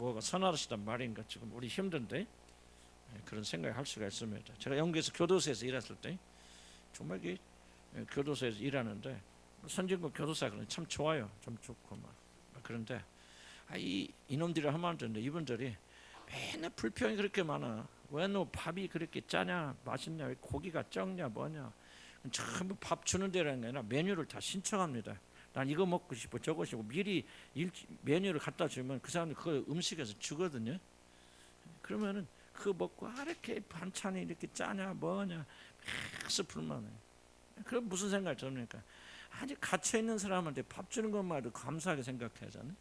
뭐가 선하시단 말인가, 지금 우리 힘든데 그런 생각을 할 수가 있습니다. 제가 영국에서 교도소에서 일했을 때 정말 교도소에서 일하는데 선진국 교도사가 참 좋아요. 좀 좋고 막 그런데 이 이놈들이 하면 안 되는데 이분들이 맨날 불평이 그렇게 많아. 왜 너 밥이 그렇게 짜냐, 맛있냐, 왜 고기가 적냐, 뭐냐. 전부 밥 주는 데라는 게 아니라 메뉴를 다 신청합니다. 난 이거 먹고 싶어, 저거 싶고 미리 메뉴를 갖다 주면 그 사람들 그 음식에서 주거든요. 그러면은 그거 먹고 이렇게 반찬이 이렇게 짜냐 뭐냐 계속 불만해. 그럼 무슨 생각이 듭니까? 아니 갇혀 있는 사람한테 밥 주는 것만도 감사하게 생각하잖아요.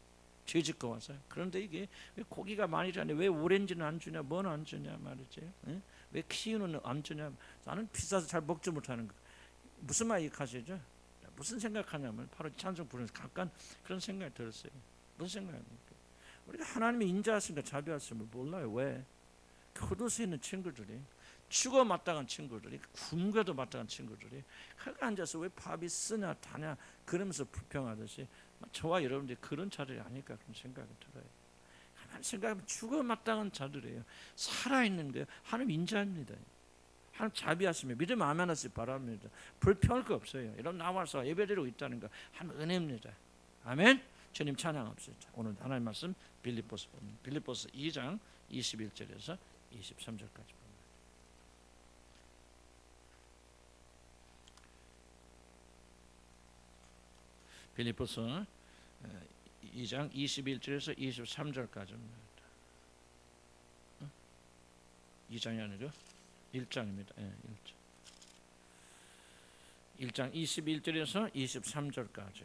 죄짓고 와서. 그런데 이게 왜 고기가 많이 주냐, 왜 오렌지는 안 주냐, 뭐는 안 주냐 말이지. 왜 키우는 안 주냐. 나는 비싸서 잘 먹지 못하는 거. 무슨 말 이해하시죠? 무슨 생각하냐면 바로 찬송 부르면서 잠깐 그런 생각이 들었어요. 무슨 생각입니까? 우리가 하나님의 인자하심과 자비하심을 몰라요. 왜? 교도소에 있는 친구들이, 죽어 마땅한 친구들이, 군대도 마땅한 친구들이 거기 앉아서 왜 밥이 쓰냐 다냐 그러면서 불평하듯이 저와 여러분들이 그런 자들이 아닐까 그런 생각이 들어요. 하나님 생각하면 죽어 마땅한 자들이에요. 살아있는 게 하나님 인자입니다. 하나님 자비하시며 믿음 아멘하시기 바랍니다. 불평할 거 없어요. 여러분 나와서 예배드리고 있다는 거 하나님 은혜입니다. 아멘. 주님 찬양합시다. 오늘 하나님 말씀 빌립보서 2장 21절에서 23절까지 봅니다. 빌립보서 2장 21절에서 23절까지입니다. 2장이 아니죠? 1장입니다. 1장 21절에서 23절까지.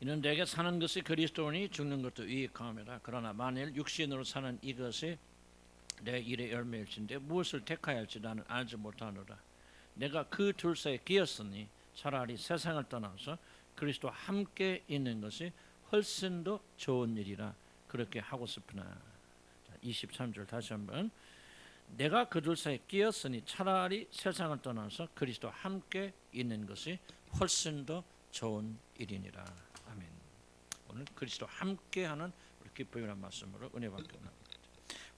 이는 내게 사는 것이 그리스도니 죽는 것도 유익함이라. 그러나 만일 육신으로 사는 이것이 내 일의 열매일진데 무엇을 택하여야 할지 나는 알지 못하노라. 내가 그 둘 사이에 끼었으니 차라리 세상을 떠나서 그리스도와 함께 있는 것이 훨씬 더 좋은 일이라 그렇게 하고 싶으나. 23절 다시 한번. 내가 그 둘 사이에 끼었으니 차라리 세상을 떠나서 그리스도와 함께 있는 것이 훨씬 더 좋은 일이니라. 아멘. 오늘 그리스도와 함께하는 우리 기쁨이라는 말씀으로 은혜 받게 합니다.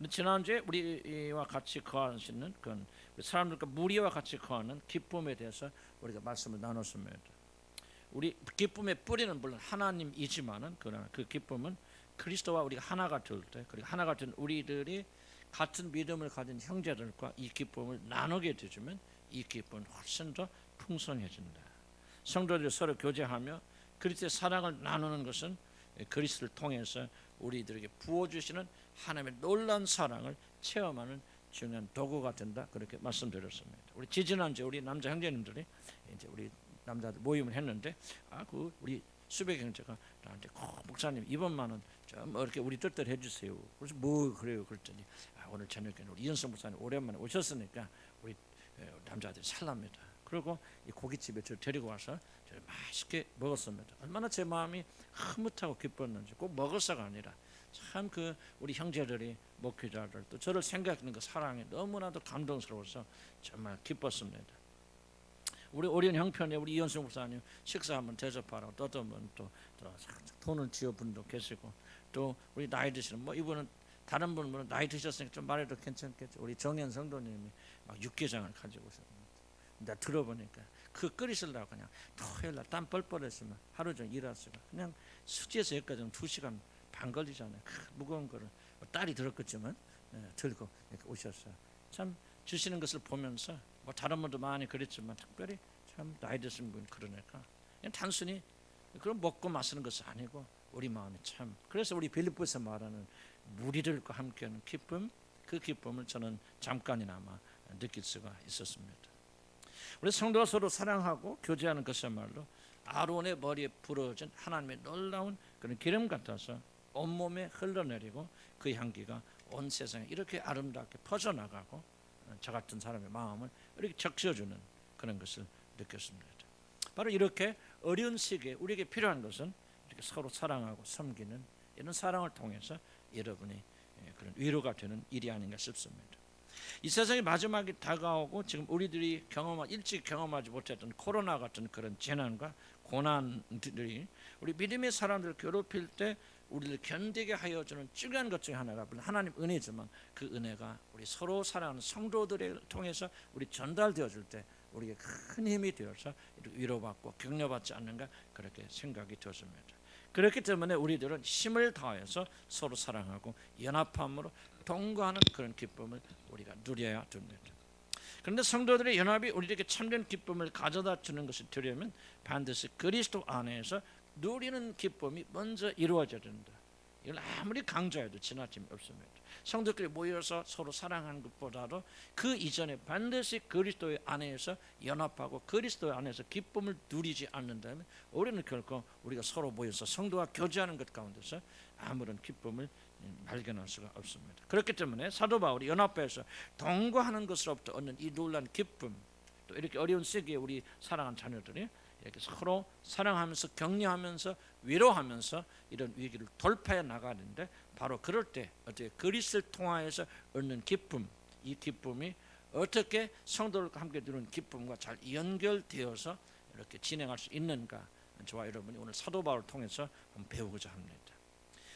지난주에 우리와 같이 거하시는 그 사람들과 무리와 같이 거하는 기쁨에 대해서 우리가 말씀을 나눴습니다. 우리 기쁨의 뿌리는 물론 하나님이지만은 그러나 그 기쁨은 그리스도와 우리가 하나가 될 때, 그리고 하나가 된 우리들이 같은 믿음을 가진 형제들과 이 기쁨을 나누게 되주면 이 기쁨은 훨씬 더 풍성해진다. 성도들이 서로 교제하며 그리스도의 사랑을 나누는 것은 그리스도를 통해서 우리들에게 부어주시는 하나님의 놀라운 사랑을 체험하는 중요한 도구가 된다. 그렇게 말씀드렸습니다. 우리 지지난주에 우리 남자 형제님들이 이제 우리 남자들 모임을 했는데 그 우리 수백 형제가 나한테 목사님 이번만은 좀 이렇게 우리 뜻대로 해주세요. 그래서 뭐 그래요 그랬더니 오늘 저녁에 우리 이현성 목사님 오랜만에 오셨으니까 우리 남자들이 살랍니다. 그리고 이 고깃집에 저를 데리고 와서 저를 맛있게 먹었습니다. 얼마나 제 마음이 흐뭇하고 기뻤는지. 꼭 먹어서가 아니라 참 그 우리 형제들이 목회자들 또 저를 생각하는 그 사랑이 너무나도 감동스러워서 정말 기뻤습니다. 우리 오리온 형편에 우리 이현승 목사님 식사 한번 대접하라고 떠들면 또 돈을 지어 분도 계시고, 또 우리 나이 드시는 이분은 다른 분은 나이 드셨으니까 좀 말해도 괜찮겠죠. 우리 정현 성도님이 막 육개장을 가지고 오셨습니다. 근데 들어보니까 그 끓이시려고 그냥 토요일날 땀 뻘뻘했으면 하루 종일 일하시고 그냥 수지에서 여기까지 2시간 반 걸리잖아요. 무거운 거를 딸이 들었겠지만 들고 이렇게 오셨어요. 참 주시는 것을 보면서 다른 분도 많이 그랬지만 특별히 참 나이 드신 분 그러니까 그냥 단순히 그런 먹고 마시는 것이 아니고 우리 마음이 참, 그래서 우리 빌립보에서 말하는 무리들과 함께하는 기쁨, 그 기쁨을 저는 잠깐이나마 느낄 수가 있었습니다. 우리 성도가 서로 사랑하고 교제하는 것이야말로 아론의 머리에 부러진 하나님의 놀라운 그런 기름 같아서 온몸에 흘러내리고 그 향기가 온 세상에 이렇게 아름답게 퍼져나가고 저 같은 사람의 마음을 이렇게 적셔주는 그런 것을 느꼈습니다. 바로 이렇게 어려운 시기에 우리에게 필요한 것은 이렇게 서로 사랑하고 섬기는 이런 사랑을 통해서 여러분이 그런 위로가 되는 일이 아닌가 싶습니다. 이 세상이 마지막이 다가오고 지금 우리들이 일찍 경험하지 못했던 코로나 같은 그런 재난과 고난들이 우리 믿음의 사람들을 괴롭힐 때 우리를 견디게 하여 주는 중요한 것 중에 하나가 하나님 은혜지만 그 은혜가 우리 서로 사랑하는 성도들을 통해서 우리 전달되어 줄 때 우리에게 큰 힘이 되어서 위로받고 격려받지 않는가 그렇게 생각이 되었습니다. 그렇기 때문에 우리들은 힘을 다해서 서로 사랑하고 연합함으로 동거하는 그런 기쁨을 우리가 누려야 됩니다. 그런데 성도들의 연합이 우리에게 참된 기쁨을 가져다 주는 것이 되려면 반드시 그리스도 안에서 누리는 기쁨이 먼저 이루어져야 된다. 이걸 아무리 강조해도 지나침이 없습니다. 성도들이 모여서 서로 사랑하는 것보다도 그 이전에 반드시 그리스도의 안에서 연합하고 그리스도 안에서 기쁨을 누리지 않는다면 우리는 결코 우리가 서로 모여서 성도와 교제하는 것 가운데서 아무런 기쁨을 발견할 수가 없습니다. 그렇기 때문에 사도 바울이 연합해서 동거하는 것으로부터 얻는 이 놀라운 기쁨, 또 이렇게 어려운 시기에 우리 사랑하는 자녀들이 이렇게 서로 사랑하면서 격려하면서 위로하면서 이런 위기를 돌파해 나가는데 바로 그럴 때 어떻게 그리스도를 통하여서 얻는 기쁨, 이 기쁨이 어떻게 성도들과 함께 누리는 기쁨과 잘 연결되어서 이렇게 진행할 수 있는가, 저와 여러분이 오늘 사도 바울을 통해서 한번 배우고자 합니다.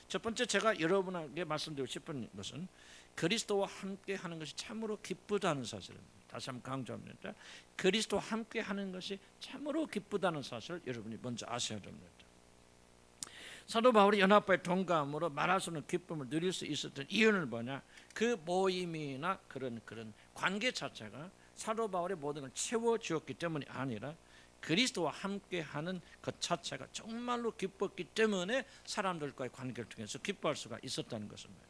첫 번째 제가 여러분에게 말씀드리고 싶은 것은 그리스도와 함께 하는 것이 참으로 기쁘다는 사실입니다. 다시 한번 강조합니다. 그리스도와 함께 하는 것이 참으로 기쁘다는 사실을 여러분이 먼저 아셔야 됩니다. 사도 바울이 연합과의 동감으로 말할 수 없는 기쁨을 누릴 수 있었던 이유는 뭐냐? 그 모임이나 그런 관계 자체가 사도 바울의 모든 걸 채워주었기 때문이 아니라 그리스도와 함께하는 것 자체가 정말로 기뻤기 때문에 사람들과의 관계를 통해서 기뻐할 수가 있었다는 것입니다.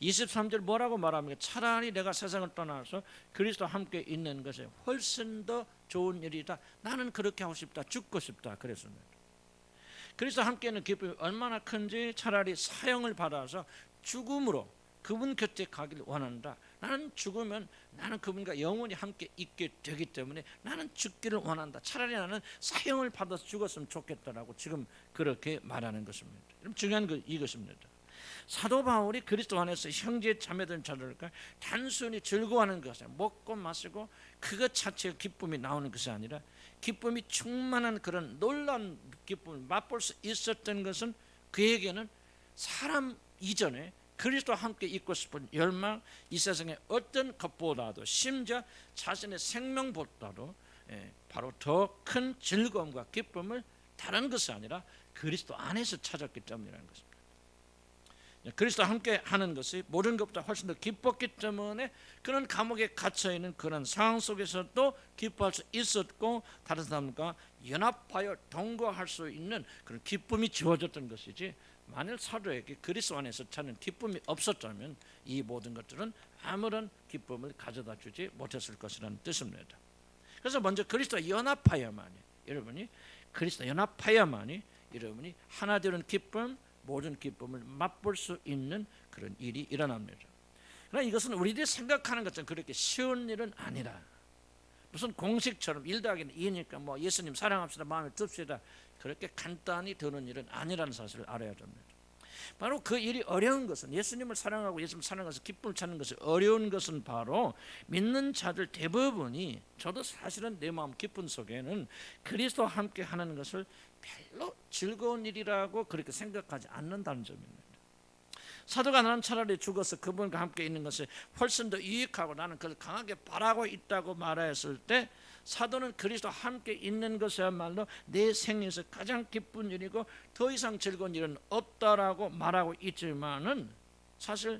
23절 뭐라고 말합니까? 차라리 내가 세상을 떠나서 그리스도와 함께 있는 것이 훨씬 더 좋은 일이다. 나는 그렇게 하고 싶다. 죽고 싶다. 그랬습니다. 그리스도와 함께 있는 기쁨이 얼마나 큰지 차라리 사형을 받아서 죽음으로 그분 곁에 가기를 원한다. 나는 죽으면 나는 그분과 영원히 함께 있게 되기 때문에 나는 죽기를 원한다. 차라리 나는 사형을 받아서 죽었으면 좋겠다라고 지금 그렇게 말하는 것입니다. 여러분 중요한 건 이것입니다. 사도 바울이 그리스도 안에서 형제 자매들 자들과 단순히 즐거워하는 것이 먹고 마시고 그것 자체가 기쁨이 나오는 것이 아니라 기쁨이 충만한 그런 놀라운 기쁨을 맛볼 수 있었던 것은 그에게는 사람 이전에 그리스도와 함께 있고 싶은 열망, 이 세상의 어떤 것보다도 심지어 자신의 생명보다도 바로 더 큰 즐거움과 기쁨을 다른 것이 아니라 그리스도 안에서 찾았기 때문이라는 것입니다. 그리스도와 함께 하는 것이 모든 것보다 훨씬 더 기뻤기 때문에 그런 감옥에 갇혀있는 그런 상황 속에서도 기뻐할 수 있었고 다른 사람과 연합하여 동거할 수 있는 그런 기쁨이 주어졌던 것이지, 만일 사도에게 그리스도 안에서 찾는 기쁨이 없었다면 이 모든 것들은 아무런 기쁨을 가져다 주지 못했을 것이라는 뜻입니다. 그래서 먼저 그리스도와 연합하여만이 여러분이 하나 되는 기쁨, 모든 기쁨을 맛볼 수 있는 그런 일이 일어납니다. 그러나 이것은 우리들이 생각하는 것처럼 그렇게 쉬운 일은 아니라 무슨 공식처럼 1 더하기는 2니까 뭐 예수님 사랑합시다 마음에 듭시다 그렇게 간단히 되는 일은 아니라는 사실을 알아야 됩니다. 바로 그 일이 어려운 것은, 예수님을 사랑하고 예수님을 사랑해서 기쁨을 찾는 것이 어려운 것은 바로 믿는 자들 대부분이, 저도 사실은 내 마음 깊은 속에는 그리스도와 함께 하는 것을 별로 즐거운 일이라고 그렇게 생각하지 않는다는 점입니다. 사도가 나는 차라리 죽어서 그분과 함께 있는 것이 훨씬 더 유익하고 나는 그걸 강하게 바라고 있다고 말했을 때, 사도는 그리스도와 함께 있는 것이야말로 내 생에서 가장 기쁜 일이고 더 이상 즐거운 일은 없다라고 말하고 있지만은 사실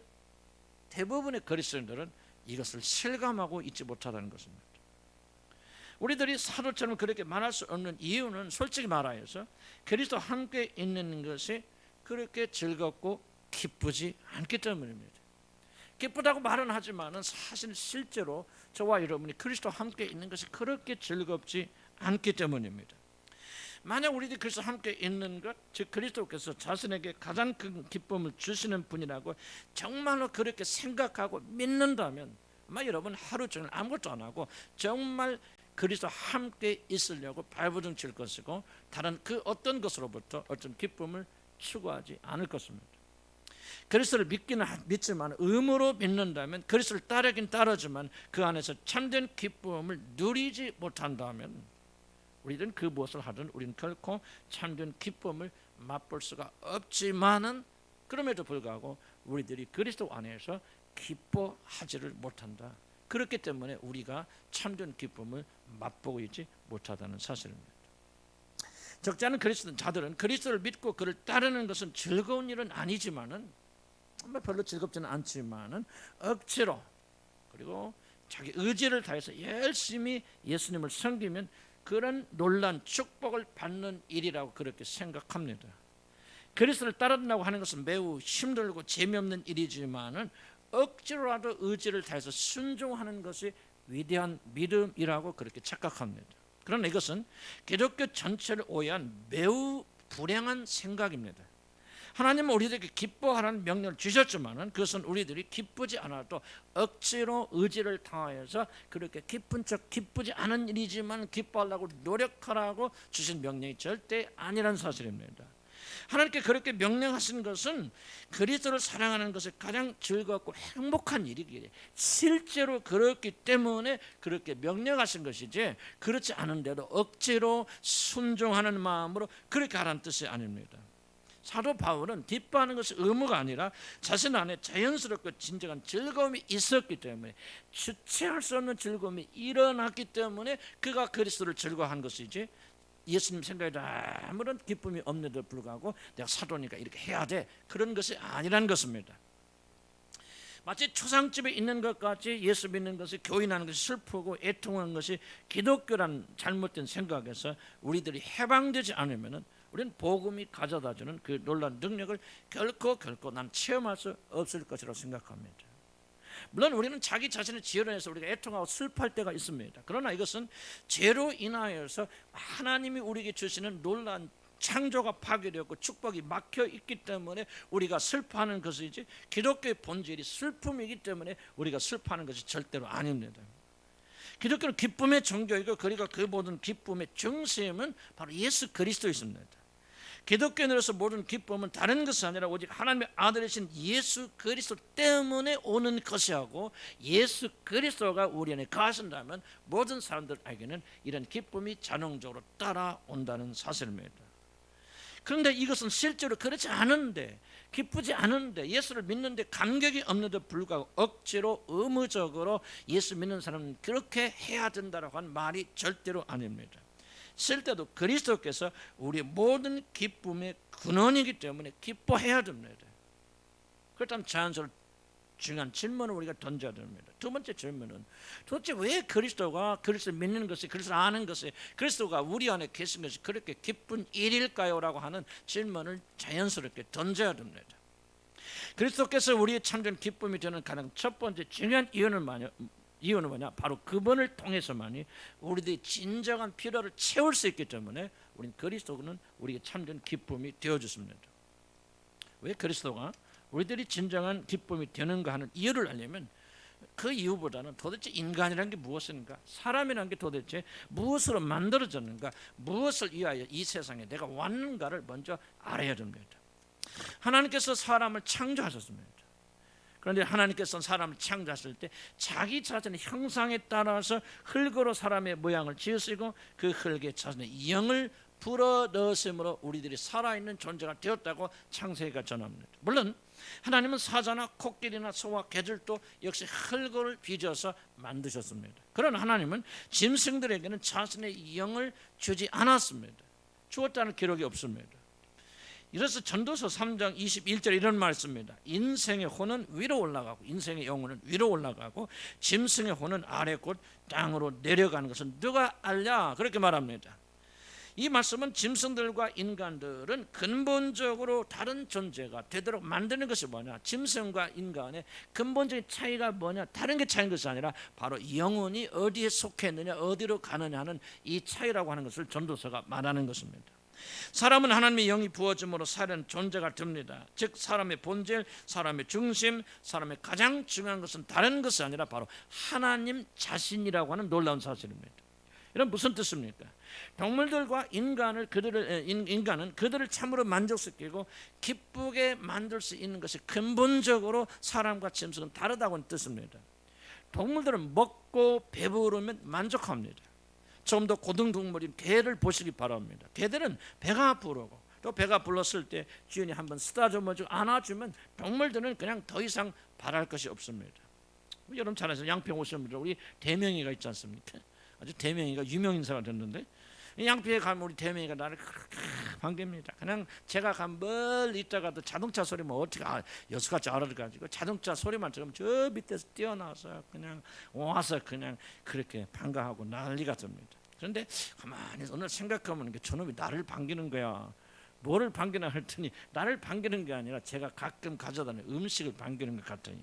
대부분의 그리스도인들은 이것을 실감하고 있지 못하다는 것입니다. 우리들이 사도처럼 그렇게 말할 수 없는 이유는 솔직히 말하여서 그리스도와 함께 있는 것이 그렇게 즐겁고 기쁘지 않기 때문입니다. 기쁘다고 말은 하지만은 사실 실제로 저와 여러분이 그리스도와 함께 있는 것이 그렇게 즐겁지 않기 때문입니다. 만약 우리들이 그리스도와 함께 있는 것, 즉 그리스도께서 자신에게 가장 큰 기쁨을 주시는 분이라고 정말로 그렇게 생각하고 믿는다면 아마 여러분 하루 종일 아무것도 안 하고 정말 그리스도와 함께 있으려고 발버둥 칠 것이고 다른 그 어떤 것으로부터 어떤 기쁨을 추구하지 않을 것입니다. 그리스도를 믿기는 믿지만 의무로 믿는다면 그리스도를 따르긴 따르지만 그 안에서 참된 기쁨을 누리지 못한다면 우리는 그 무엇을 하든 우리는 결코 참된 기쁨을 맛볼 수가 없지만은 그럼에도 불구하고 우리들이 그리스도 안에서 기뻐하지를 못한다. 그렇기 때문에 우리가 참된 기쁨을 맛보고 있지 못하다는 사실입니다. 적지 않은 그리스도 자들은 그리스도를 믿고 그를 따르는 것은 즐거운 일은 아니지만은 별로 즐겁지는 않지만은 억지로 그리고 자기 의지를 다해서 열심히 예수님을 섬기면 그런 놀란 축복을 받는 일이라고 그렇게 생각합니다. 그리스도를 따른다고 하는 것은 매우 힘들고 재미없는 일이지만은 억지로라도 의지를 다해서 순종하는 것이 위대한 믿음이라고 그렇게 착각합니다. 그러나 이것은 기독교 전체를 오해한 매우 불행한 생각입니다. 하나님은 우리들에게 기뻐하라는 명령을 주셨지만은 그것은 우리들이 기쁘지 않아도 억지로 의지를 다해서 그렇게 기쁜 척 기쁘지 않은 일이지만 기뻐하려고 노력하라고 주신 명령이 절대 아니라는 사실입니다. 하나님께 그렇게 명령하신 것은 그리스도를 사랑하는 것이 가장 즐겁고 행복한 일이기에 실제로 그렇기 때문에 그렇게 명령하신 것이지 그렇지 않은데도 억지로 순종하는 마음으로 그렇게 하라는 뜻이 아닙니다. 사도 바울은 기뻐하는 것이 의무가 아니라 자신 안에 자연스럽고 진정한 즐거움이 있었기 때문에 주체할 수 없는 즐거움이 일어났기 때문에 그가 그리스도를 즐거워한 것이지 예수님 생각에도 아무런 기쁨이 없는데도 불구하고 내가 사도니까 이렇게 해야 돼 그런 것이 아니라는 것입니다. 마치 초상집에 있는 것 같이 예수 믿는 것이 교인하는 것이 슬프고 애통하는 것이 기독교란 잘못된 생각에서 우리들이 해방되지 않으면 우리는 복음이 가져다주는 그 놀라운 능력을 결코 난 체험할 수 없을 것이라고 생각합니다. 물론 우리는 자기 자신의 죄로 인해서 우리가 애통하고 슬퍼할 때가 있습니다. 그러나 이것은 죄로 인하여서 하나님이 우리에게 주시는 놀라운 창조가 파괴되었고 축복이 막혀 있기 때문에 우리가 슬퍼하는 것이지 기독교의 본질이 슬픔이기 때문에 우리가 슬퍼하는 것이 절대로 아닙니다. 기독교는 기쁨의 종교이고 그리고 그 모든 기쁨의 중심은 바로 예수 그리스도이십니다. 기독교인으로서 모든 기쁨은 다른 것이 아니라 오직 하나님의 아들이신 예수 그리스도 때문에 오는 것이고 예수 그리스도가 우리 안에 거하신다면 모든 사람들에게는 이런 기쁨이 자동적으로 따라온다는 사실입니다. 그런데 이것은 실제로 그렇지 않은데 기쁘지 않은데 예수를 믿는데 감격이 없는데 불구하고 억지로 의무적으로 예수 믿는 사람은 그렇게 해야 된다고 한 말이 절대로 아닙니다. 실제로 그리스도께서 우리 모든 기쁨의 근원이기 때문에 기뻐해야 됩니다. 그렇다면 자연스러운 중요한 질문을 우리가 던져야 됩니다. 두 번째 질문은 도대체 왜 그리스도가 그리스도를 믿는 것이 그리스도를 아는 것이 그리스도가 우리 안에 계신 것이 그렇게 기쁜 일일까요? 라고 하는 질문을 자연스럽게 던져야 됩니다. 그리스도께서 우리의 참된 기쁨이 되는 가장 첫 번째 중요한 이유는 뭐냐? 바로 그분을 통해서만이 우리들의 진정한 필요를 채울 수 있기 때문에 우리는 그리스도는 우리의 참된 기쁨이 되어주십니다. 왜 그리스도가 우리들이 진정한 기쁨이 되는가 하는 이유를 알려면 그 이유보다는 도대체 인간이라는 게 무엇인가, 사람이라는 게 도대체 무엇으로 만들어졌는가, 무엇을 위하여 이 세상에 내가 왔는가를 먼저 알아야 됩니다. 하나님께서 사람을 창조하셨습니다. 그런데 하나님께서는 사람을 창조하실 때 자기 자신의 형상에 따라서 흙으로 사람의 모양을 지으시고 그 흙에 자신의 영을 불어넣으심으로 우리들이 살아있는 존재가 되었다고 창세기가 전합니다. 물론 하나님은 사자나 코끼리나 소와 개들도 역시 흙을 빚어서 만드셨습니다. 그러나 하나님은 짐승들에게는 자신의 영을 주지 않았습니다. 주었다는 기록이 없습니다. 이래서 전도서 3장 21절 이런 말씀입니다. 인생의 혼은 위로 올라가고 인생의 영혼은 위로 올라가고 짐승의 혼은 아래 곧 땅으로 내려가는 것은 누가 알랴? 그렇게 말합니다. 이 말씀은 짐승들과 인간들은 근본적으로 다른 존재가 되도록 만드는 것이 뭐냐? 짐승과 인간의 근본적인 차이가 뭐냐? 다른 게 차이인 것이 아니라 바로 영혼이 어디에 속했느냐, 어디로 가느냐 하는 이 차이라고 하는 것을 전도서가 말하는 것입니다. 사람은 하나님의 영이 부어짐으로 살아있는 존재가 됩니다. 즉 사람의 본질, 사람의 중심, 사람의 가장 중요한 것은 다른 것이 아니라 바로 하나님 자신이라고 하는 놀라운 사실입니다. 이런 무슨 뜻입니까? 동물들과 인간은 그들을 참으로 만족시키고 기쁘게 만들 수 있는 것이 근본적으로 사람과 짐승은 다르다고는 뜻입니다. 동물들은 먹고 배부르면 만족합니다. 좀 더 고등동물인 개를 보시기 바랍니다. 개들은 배가 부르고 또 배가 불렀을 때 주인이 한번 쓰다듬어주고 안아주면 동물들은 그냥 더 이상 바랄 것이 없습니다. 여러분 잘 아시죠? 양평 오시는 우리 대명이가 있지 않습니까? 아주 대명이가 유명 인사가 됐는데 양평에 가면 우리 대명이가 나를 그렇게 반깁니다. 그냥 제가 간 멀리 있다가도 자동차 소리만 어떻게 여수같이 알아가지고 자동차 소리만 들으면 저 밑에서 뛰어나서 그냥 와서 그냥 그렇게 반가워하고 난리가 듭니다. 그런데 가만히 오늘 생각하면 저놈이 나를 반기는 거야. 뭐를 반기나 했더니 나를 반기는 게 아니라 제가 가끔 가져다니는 음식을 반기는 것 같아요.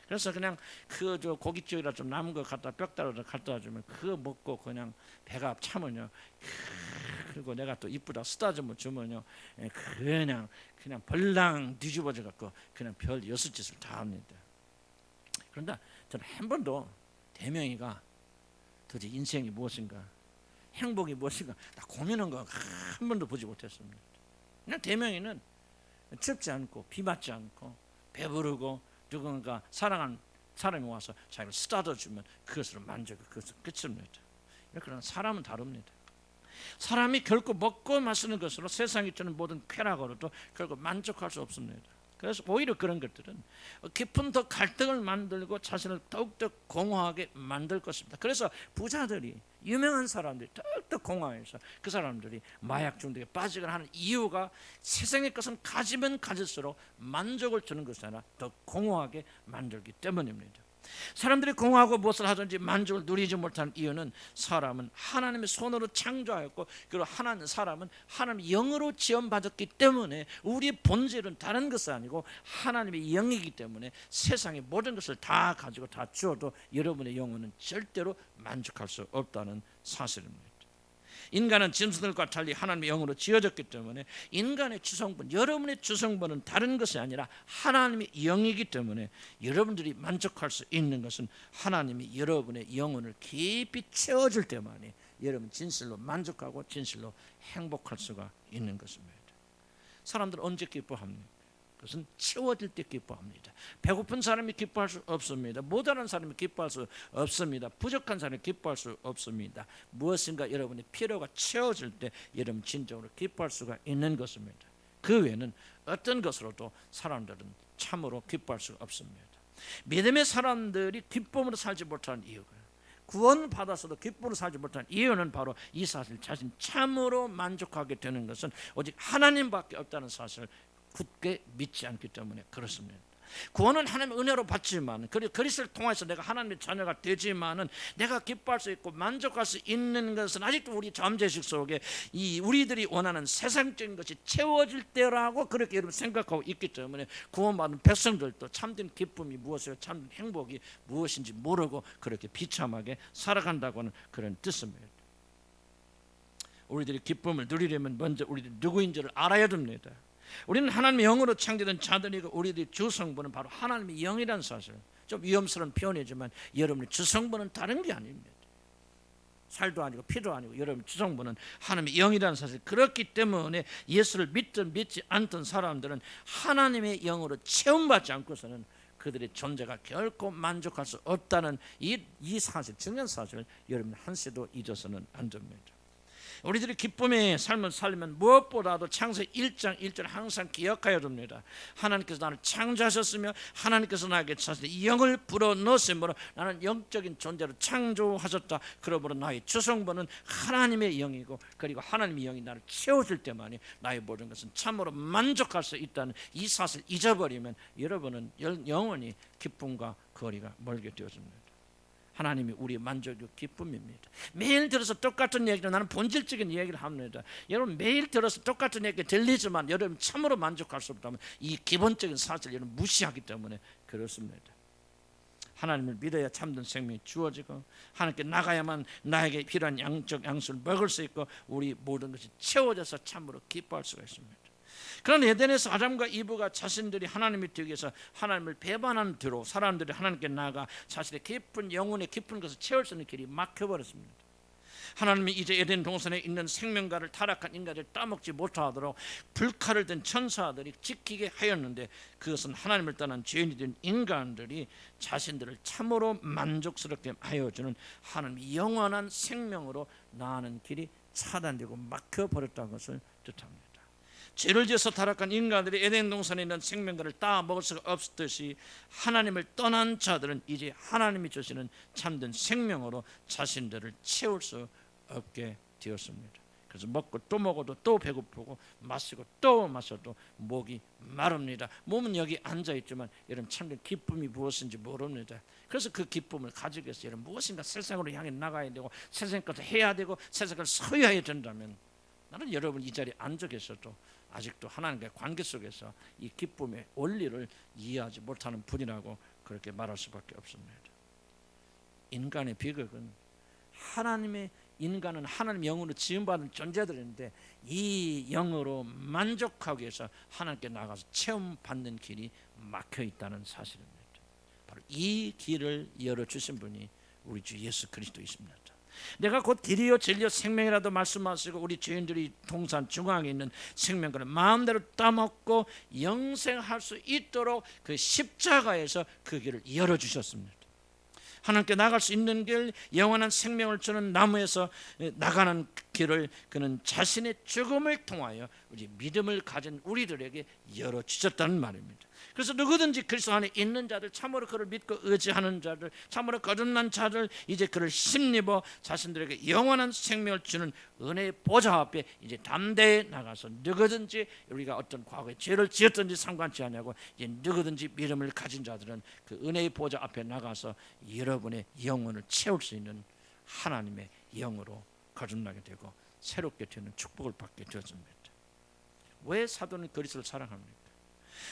그래서 그냥 그 저 고깃집이라 좀 남은 거 갖다 뼈다귀로 갖다 주면 그거 먹고 그냥 배가 차면요. 그리고 내가 또 이쁘다 쓰다듬어 주면요. 그냥 벌랑 뒤집어져 갖고 그냥 별 여섯 짓을 다 합니다. 그런데 저는 한 번도 대명이가 도대체 인생이 무엇인가, 행복이 무엇인가 다 고민한 거 한 번도 보지 못했습니다. 그냥 대명이는 춥지 않고 비 맞지 않고 배부르고 누군가 사랑한 사람이 와서 자기를 쓰다듬어주면 그것으로 만족이 그것은 끝입니다. 그러나 사람은 다릅니다. 사람이 결코 먹고 마시는 것으로 세상에 주는 모든 쾌락으로도 결코 만족할 수 없습니다. 그래서 오히려 그런 것들은 깊은 더 갈등을 만들고 자신을 더욱더 공허하게 만들 것입니다. 그래서 부자들이 유명한 사람들이 더욱더 공허해서 그 사람들이 마약 중독에 빠지거나 하는 이유가 세상의 것은 가지면 가질수록 만족을 주는 것이 아니라 더 공허하게 만들기 때문입니다. 사람들이 공허하고 무엇을 하든지 만족을 누리지 못하는 이유는 사람은 하나님의 손으로 창조하였고 그리고 사람은 하나님의 영으로 지원받았기 때문에 우리의 본질은 다른 것이 아니고 하나님의 영이기 때문에 세상의 모든 것을 다 가지고 다 주어도 여러분의 영혼은 절대로 만족할 수 없다는 사실입니다. 인간은 짐승들과 달리 하나님의 영으로 지어졌기 때문에 인간의 주성분, 여러분의 주성분은 다른 것이 아니라 하나님의 영이기 때문에 여러분들이 만족할 수 있는 것은 하나님이 여러분의 영혼을 깊이 채워줄 때만이 여러분 진실로 만족하고 진실로 행복할 수가 있는 것입니다. 사람들은 언제 기뻐합니까? 그것은 채워질 때 기뻐합니다. 배고픈 사람이 기뻐할 수 없습니다. 모자란 사람이 기뻐할 수 없습니다. 부족한 사람이 기뻐할 수 없습니다. 무엇인가 여러분의 필요가 채워질 때 여러분 진정으로 기뻐할 수가 있는 것입니다. 그 외에는 어떤 것으로도 사람들은 참으로 기뻐할 수 없습니다. 믿음의 사람들이 기쁨으로 살지 못하는 이유가, 구원받아서도 기쁨으로 살지 못하는 이유는 바로 이 사실, 자신 참으로 만족하게 되는 것은 오직 하나님밖에 없다는 사실을 굳게 믿지 않기 때문에 그렇습니다. 구원은 하나님의 은혜로 받지만, 그리고 그리스도를 통해서 내가 하나님의 자녀가 되지만은 내가 기뻐할 수 있고 만족할 수 있는 것은 아직도 우리 잠재식 속에 이 우리들이 원하는 세상적인 것이 채워질 때라고 그렇게 여러분 생각하고 있기 때문에 구원받은 백성들도 참된 기쁨이 무엇이고 참된 행복이 무엇인지 모르고 그렇게 비참하게 살아간다고는 그런 뜻입니다. 우리들이 기쁨을 누리려면 먼저 우리들이 누구인지를 알아야 됩니다. 우리는 하나님의 영으로 창조된 자들이고 우리들의 주성분은 바로 하나님의 영이라는 사실. 좀 위험스러운 표현이지만 여러분의 주성분은 다른 게 아닙니다. 살도 아니고 피도 아니고 여러분 주성분은 하나님의 영이라는 사실. 그렇기 때문에 예수를 믿든 믿지 않던 사람들은 하나님의 영으로 체험받지 않고서는 그들의 존재가 결코 만족할 수 없다는 이 사실, 중요한 사실을 여러분 한시도 잊어서는 안 됩니다. 우리들이 기쁨의 삶을 살려면 무엇보다도 창세기 1장 1절 항상 기억해야 됩니다. 하나님께서 나를 창조하셨으며 하나님께서 나에게 자신의 영을 불어넣으심으로 나는 영적인 존재로 창조하셨다. 그러므로 나의 주성분은 하나님의 영이고, 그리고 하나님의 영이 나를 채워줄 때만이 나의 모든 것은 참으로 만족할 수 있다는 이 사실을 잊어버리면 여러분은 영원히 기쁨과 거리가 멀게 되어집니다. 하나님이 우리의 만족이고 기쁨입니다. 매일 들어서 똑같은 얘기를, 나는 본질적인 얘기를 합니다. 여러분 매일 들어서 똑같은 얘기 들리지만 여러분 참으로 만족할 수 없다면 이 기본적인 사실을 여러분 무시하기 때문에 그렇습니다. 하나님을 믿어야 참된 생명이 주어지고 하나님께 나가야만 나에게 필요한 양적 양식을 먹을 수 있고 우리 모든 것이 채워져서 참으로 기뻐할 수가 있습니다. 그런 에덴에서 아담과 이브가 자신들이 하나님이 되기 위해서 하나님을 배반한 뒤로 사람들이 하나님께 나아가 자신의 깊은 영혼의 깊은 것을 채울 수 있는 길이 막혀버렸습니다. 하나님이 이제 에덴 동산에 있는 생명과를 타락한 인간을 따먹지 못하도록 불칼을 든 천사들이 지키게 하였는데, 그것은 하나님을 떠난 죄인이 된 인간들이 자신들을 참으로 만족스럽게 하여주는 하나님의 영원한 생명으로 나아가는 길이 차단되고 막혀버렸다는 것을 뜻합니다. 죄를 지어서 타락한 인간들이 에덴 동산에 있는 생명과를 따먹을 수가 없듯이, 하나님을 떠난 자들은 이제 하나님이 주시는 참된 생명으로 자신들을 채울 수 없게 되었습니다. 그래서 먹고 또 먹어도 또 배고프고, 마시고 또 마셔도 목이 마릅니다. 몸은 여기 앉아있지만 여러분 참된 기쁨이 무엇인지 모릅니다. 그래서 그 기쁨을 가지기 위해서 여러분 무엇인가 세상으로 향해 나가야 되고, 세상 것을 해야 되고, 세상을 서야해야 된다면, 나는 여러분 이 자리에 앉아 계셔도 아직도 하나님과의 관계 속에서 이 기쁨의 원리를 이해하지 못하는 분이라고 그렇게 말할 수밖에 없습니다. 인간의 비극은, 인간은 하나님 영으로 지음받은 존재들인데, 이 영으로 만족하기 위해서 하나님께 나가서 체험받는 길이 막혀있다는 사실입니다. 바로 이 길을 열어주신 분이 우리 주 예수 그리스도이십니다. 내가 곧 길이요 진리요 생명이라도 말씀하시고, 우리 죄인들이 동산 중앙에 있는 생명과를 마음대로 따먹고 영생할 수 있도록 그 십자가에서 그 길을 열어주셨습니다. 하나님께 나갈 수 있는 길, 영원한 생명을 주는 나무에서 나가는 길을 그는 자신의 죽음을 통하여 우리 믿음을 가진 우리들에게 열어주셨다는 말입니다. 그래서 누구든지 그리스도 안에 있는 자들, 참으로 그를 믿고 의지하는 자들, 참으로 거듭난 자들, 이제 그를 힘입어 자신들에게 영원한 생명을 주는 은혜의 보좌 앞에 이제 담대히 나가서, 누구든지 우리가 어떤 과거에 죄를 지었든지 상관치 않냐고, 이제 누구든지 믿음을 가진 자들은 그 은혜의 보좌 앞에 나가서 여러분의 영혼을 채울 수 있는 하나님의 영으로 거듭나게 되고 새롭게 되는 축복을 받게 되었습니다. 왜 사도는 그리스도를 사랑합니까?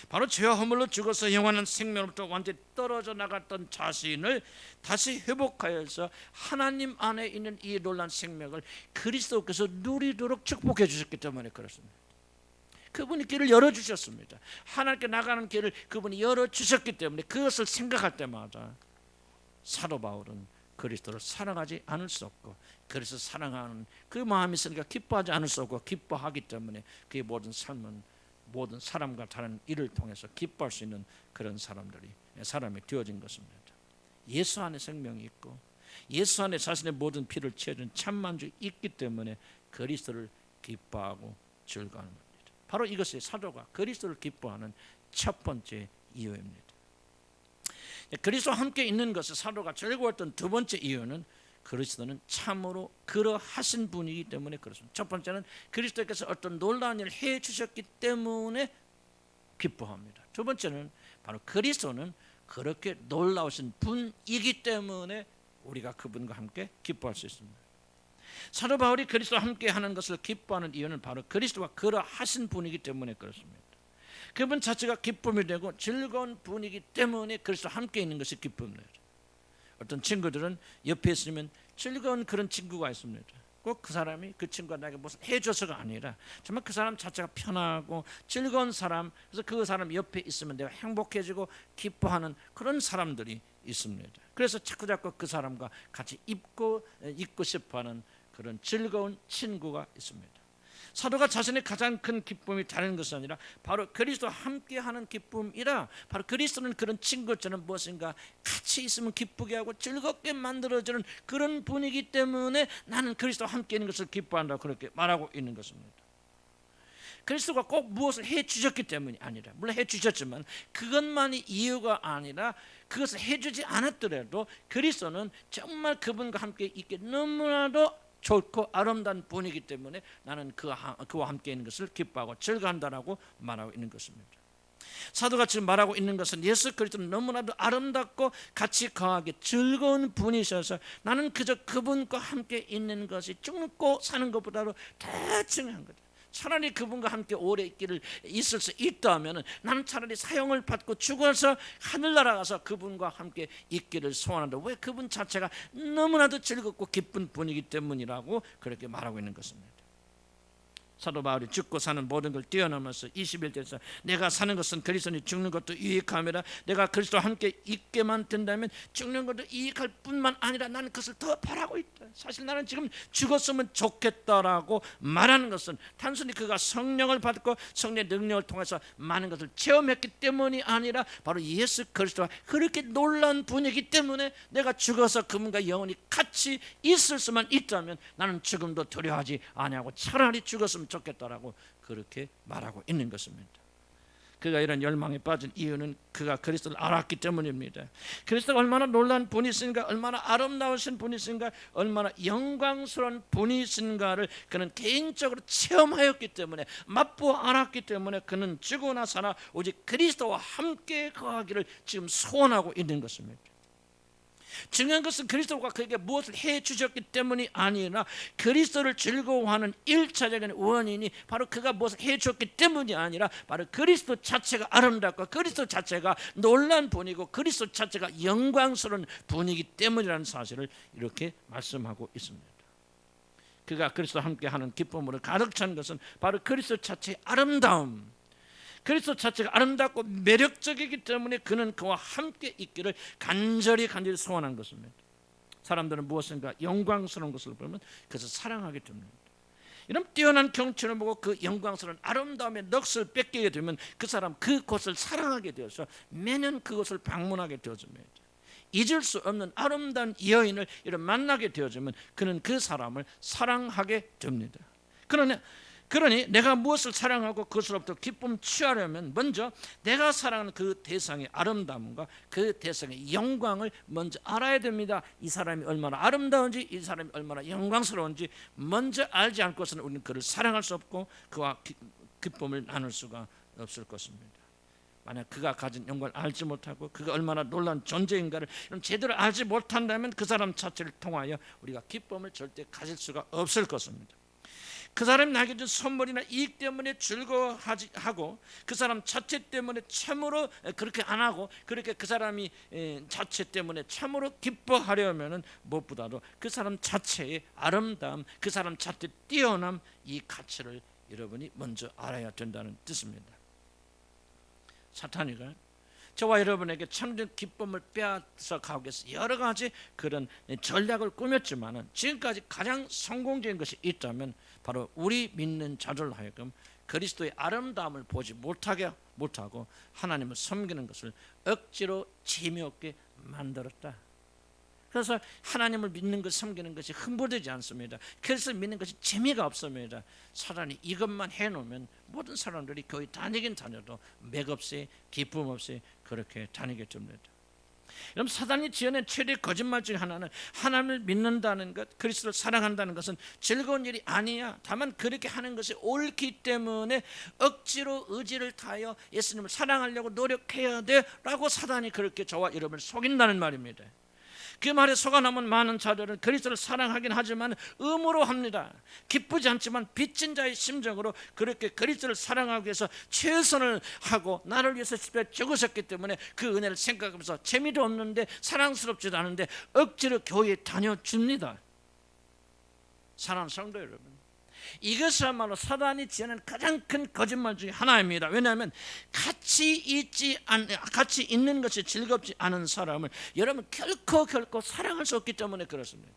바로 죄와 허물로 죽어서 영원한 생명으로부터 완전히 떨어져 나갔던 자신을 다시 회복하여서 하나님 안에 있는 이 놀라운 생명을 그리스도께서 누리도록 축복해 주셨기 때문에 그렇습니다. 그분이 길을 열어주셨습니다. 하나님께 나가는 길을 그분이 열어주셨기 때문에 그것을 생각할 때마다 사도 바울은 그리스도를 사랑하지 않을 수 없고, 그래서 사랑하는 그 마음이 있으니까 기뻐하지 않을 수 없고, 기뻐하기 때문에 그의 모든 삶은 모든 사람과 다른 일을 통해서 기뻐할 수 있는 그런 사람이 되어진 것입니다. 예수 안에 생명이 있고, 예수 안에 자신의 모든 피를 채워준 참만족이 있기 때문에 그리스도를 기뻐하고 즐거워하는 겁니다. 바로 이것이 사도가 그리스도를 기뻐하는 첫 번째 이유입니다. 그리스도와 함께 있는 것을 사도가 즐거웠던 두 번째 이유는, 그리스도는 참으로 그러하신 분이기 때문에 그렇습니다. 첫 번째는 그리스도께서 어떤 놀라운 일을 해 주셨기 때문에 기뻐합니다. 두 번째는 바로 그리스도는 그렇게 놀라우신 분이기 때문에 우리가 그분과 함께 기뻐할 수 있습니다. 사도 바울이 그리스도와 함께 하는 것을 기뻐하는 이유는 바로 그리스도가 그러하신 분이기 때문에 그렇습니다. 그분 자체가 기쁨이 되고 즐거운 분이기 때문에 그리스도와 함께 있는 것이 기쁨입니다. 어떤 친구들은 옆에 있으면 즐거운 그런 친구가 있습니다. 꼭 그 사람이 그 친구가 나에게 무슨 해줘서가 아니라 정말 그 사람 자체가 편하고 즐거운 사람, 그래서 그 사람 옆에 있으면 내가 행복해지고 기뻐하는 그런 사람들이 있습니다. 그래서 자꾸 그 사람과 같이 있고 싶어하는 그런 즐거운 친구가 있습니다. 사도가 자신의 가장 큰 기쁨이 다른 것이 아니라 바로 그리스도와 함께하는 기쁨이라, 바로 그리스도는 그런 친구처럼 무엇인가 같이 있으면 기쁘게 하고 즐겁게 만들어주는 그런 분이기 때문에 나는 그리스도와 함께 있는 것을 기뻐한다고 그렇게 말하고 있는 것입니다. 그리스도가 꼭 무엇을 해주셨기 때문이 아니라, 물론 해주셨지만 그것만이 이유가 아니라, 그것을 해주지 않았더라도 그리스도는 정말 그분과 함께 있기 너무나도 좋고 아름다운 분이기 때문에 나는 그와 함께 있는 것을 기뻐하고 즐거워한다라고 말하고 있는 것입니다. 사도가 지금 말하고 있는 것은 예수 그리스도는 너무나도 아름답고 같이 거하기 즐거운 분이셔서 나는 그저 그분과 함께 있는 것이 죽고 사는 것보다도 더 중요한 거죠. 차라리 그분과 함께 오래 있을 수 있다면 나는 차라리 사형을 받고 죽어서 하늘나라 가서 그분과 함께 있기를 소원한다. 왜? 그분 자체가 너무나도 즐겁고 기쁜 분이기 때문이라고 그렇게 말하고 있는 것입니다. 사도 바울이 죽고 사는 모든 걸 뛰어넘어서 21절에서 내가 사는 것은 그리스도니 죽는 것도 유익함이라. 내가 그리스도와 함께 있게만 된다면 죽는 것도 유익할 뿐만 아니라 나는 그것을 더 바라고 있다. 사실 나는 지금 죽었으면 좋겠다라고 말하는 것은 단순히 그가 성령을 받고 성령의 능력을 통해서 많은 것을 체험했기 때문이 아니라 바로 예수 그리스도와 그렇게 놀라운 분이기 때문에 내가 죽어서 그분과 영원히 같이 있을 수만 있다면 나는 죽음도 두려워하지 아니하고 차라리 죽었으면 좋겠다라고 그렇게 말하고 있는 것입니다. 그가 이런 열망에 빠진 이유는 그가 그리스도를 알았기 때문입니다. 그리스도가 얼마나 놀라운 분이신가, 얼마나 아름다우신 분이신가, 얼마나 영광스러운 분이신가를 그는 개인적으로 체험하였기 때문에, 맛보아 알았기 때문에 그는 죽으나 사나 오직 그리스도와 함께 거하기를 지금 소원하고 있는 것입니다. 중요한 것은 그리스도가 그에게 무엇을 해주셨기 때문이 아니라 그리스도를 즐거워하는 1차적인 원인이 바로 그가 무엇을 해줬기 때문이 아니라 바로 그리스도 자체가 아름답고 그리스도 자체가 놀란 분이고 그리스도 자체가 영광스러운 분이기 때문이라는 사실을 이렇게 말씀하고 있습니다. 그가 그리스도와 함께하는 기쁨으로 가득 찬 것은 바로 그리스도 자체의 아름다움, 그리스도 자체가 아름답고 매력적이기 때문에 그는 그와 함께 있기를 간절히 소원한 것입니다. 사람들은 무엇인가 영광스러운 것을 보면 그것을 사랑하게 됩니다. 이런 뛰어난 경치를 보고 그 영광스러운 아름다움의 넋을 뺏기게 되면 그 사람 그곳을 사랑하게 되어서 매년 그곳을 방문하게 되어집니다. 잊을 수 없는 아름다운 여인을 이런 만나게 되어지면 그는 그 사람을 사랑하게 됩니다. 그러니 내가 무엇을 사랑하고 그것으로부터 기쁨 취하려면 먼저 내가 사랑하는 그 대상의 아름다움과 그 대상의 영광을 먼저 알아야 됩니다. 이 사람이 얼마나 아름다운지, 이 사람이 얼마나 영광스러운지 먼저 알지 않고서는 우리는 그를 사랑할 수 없고 그와 기쁨을 나눌 수가 없을 것입니다. 만약 그가 가진 영광을 알지 못하고 그가 얼마나 놀라운 존재인가를 제대로 알지 못한다면 그 사람 자체를 통하여 우리가 기쁨을 절대 가질 수가 없을 것입니다. 그 사람이 나에게 준 선물이나 이익 때문에 즐거워하고 그 사람 자체 때문에 참으로 그렇게 안 하고 그렇게 그 사람이 자체 때문에 참으로 기뻐하려면 무엇보다도 그 사람 자체의 아름다움, 그 사람 자체 뛰어남, 이 가치를 여러분이 먼저 알아야 된다는 뜻입니다. 사탄이가 저와 여러분에게 참된 기쁨을 빼앗아 가기 위해서 여러 가지 그런 전략을 꾸몄지만 지금까지 가장 성공적인 것이 있다면 바로 우리 믿는 자들 하여금 그리스도의 아름다움을 보지 못하고 하나님을 섬기는 것을 억지로 재미없게 만들었다. 그래서 하나님을 믿는 것, 섬기는 것이 흥분되지 않습니다. 그래서 믿는 것이 재미가 없습니다. 사단이 이것만 해놓으면 모든 사람들이 교회 다니긴 다녀도 맥없이 기쁨 없이 그렇게 다니게 됩니다. 여러분, 사단이 지어낸 최대 거짓말 중 하나는 하나님을 믿는다는 것, 그리스도를 사랑한다는 것은 즐거운 일이 아니야. 다만 그렇게 하는 것이 옳기 때문에 억지로 의지를 다하여 예수님을 사랑하려고 노력해야 돼라고 사단이 그렇게 저와 여러분을 속인다는 말입니다. 그 말에 속아남은 많은 자들은 그리스도를 사랑하긴 하지만 의무로 합니다. 기쁘지 않지만 빚진 자의 심정으로 그렇게 그리스도를 사랑하기 위해서 최선을 하고 나를 위해서 십자가에 죽으셨기 때문에 그 은혜를 생각하면서 재미도 없는데 사랑스럽지도 않은데 억지로 교회에 다녀줍니다. 사랑하는 성도 여러분, 이것이야말로 사단이 지어낸 가장 큰 거짓말 중에 하나입니다. 왜냐하면 같이 있는 것이 즐겁지 않은 사람을 여러분 결코 사랑할 수 없기 때문에 그렇습니다.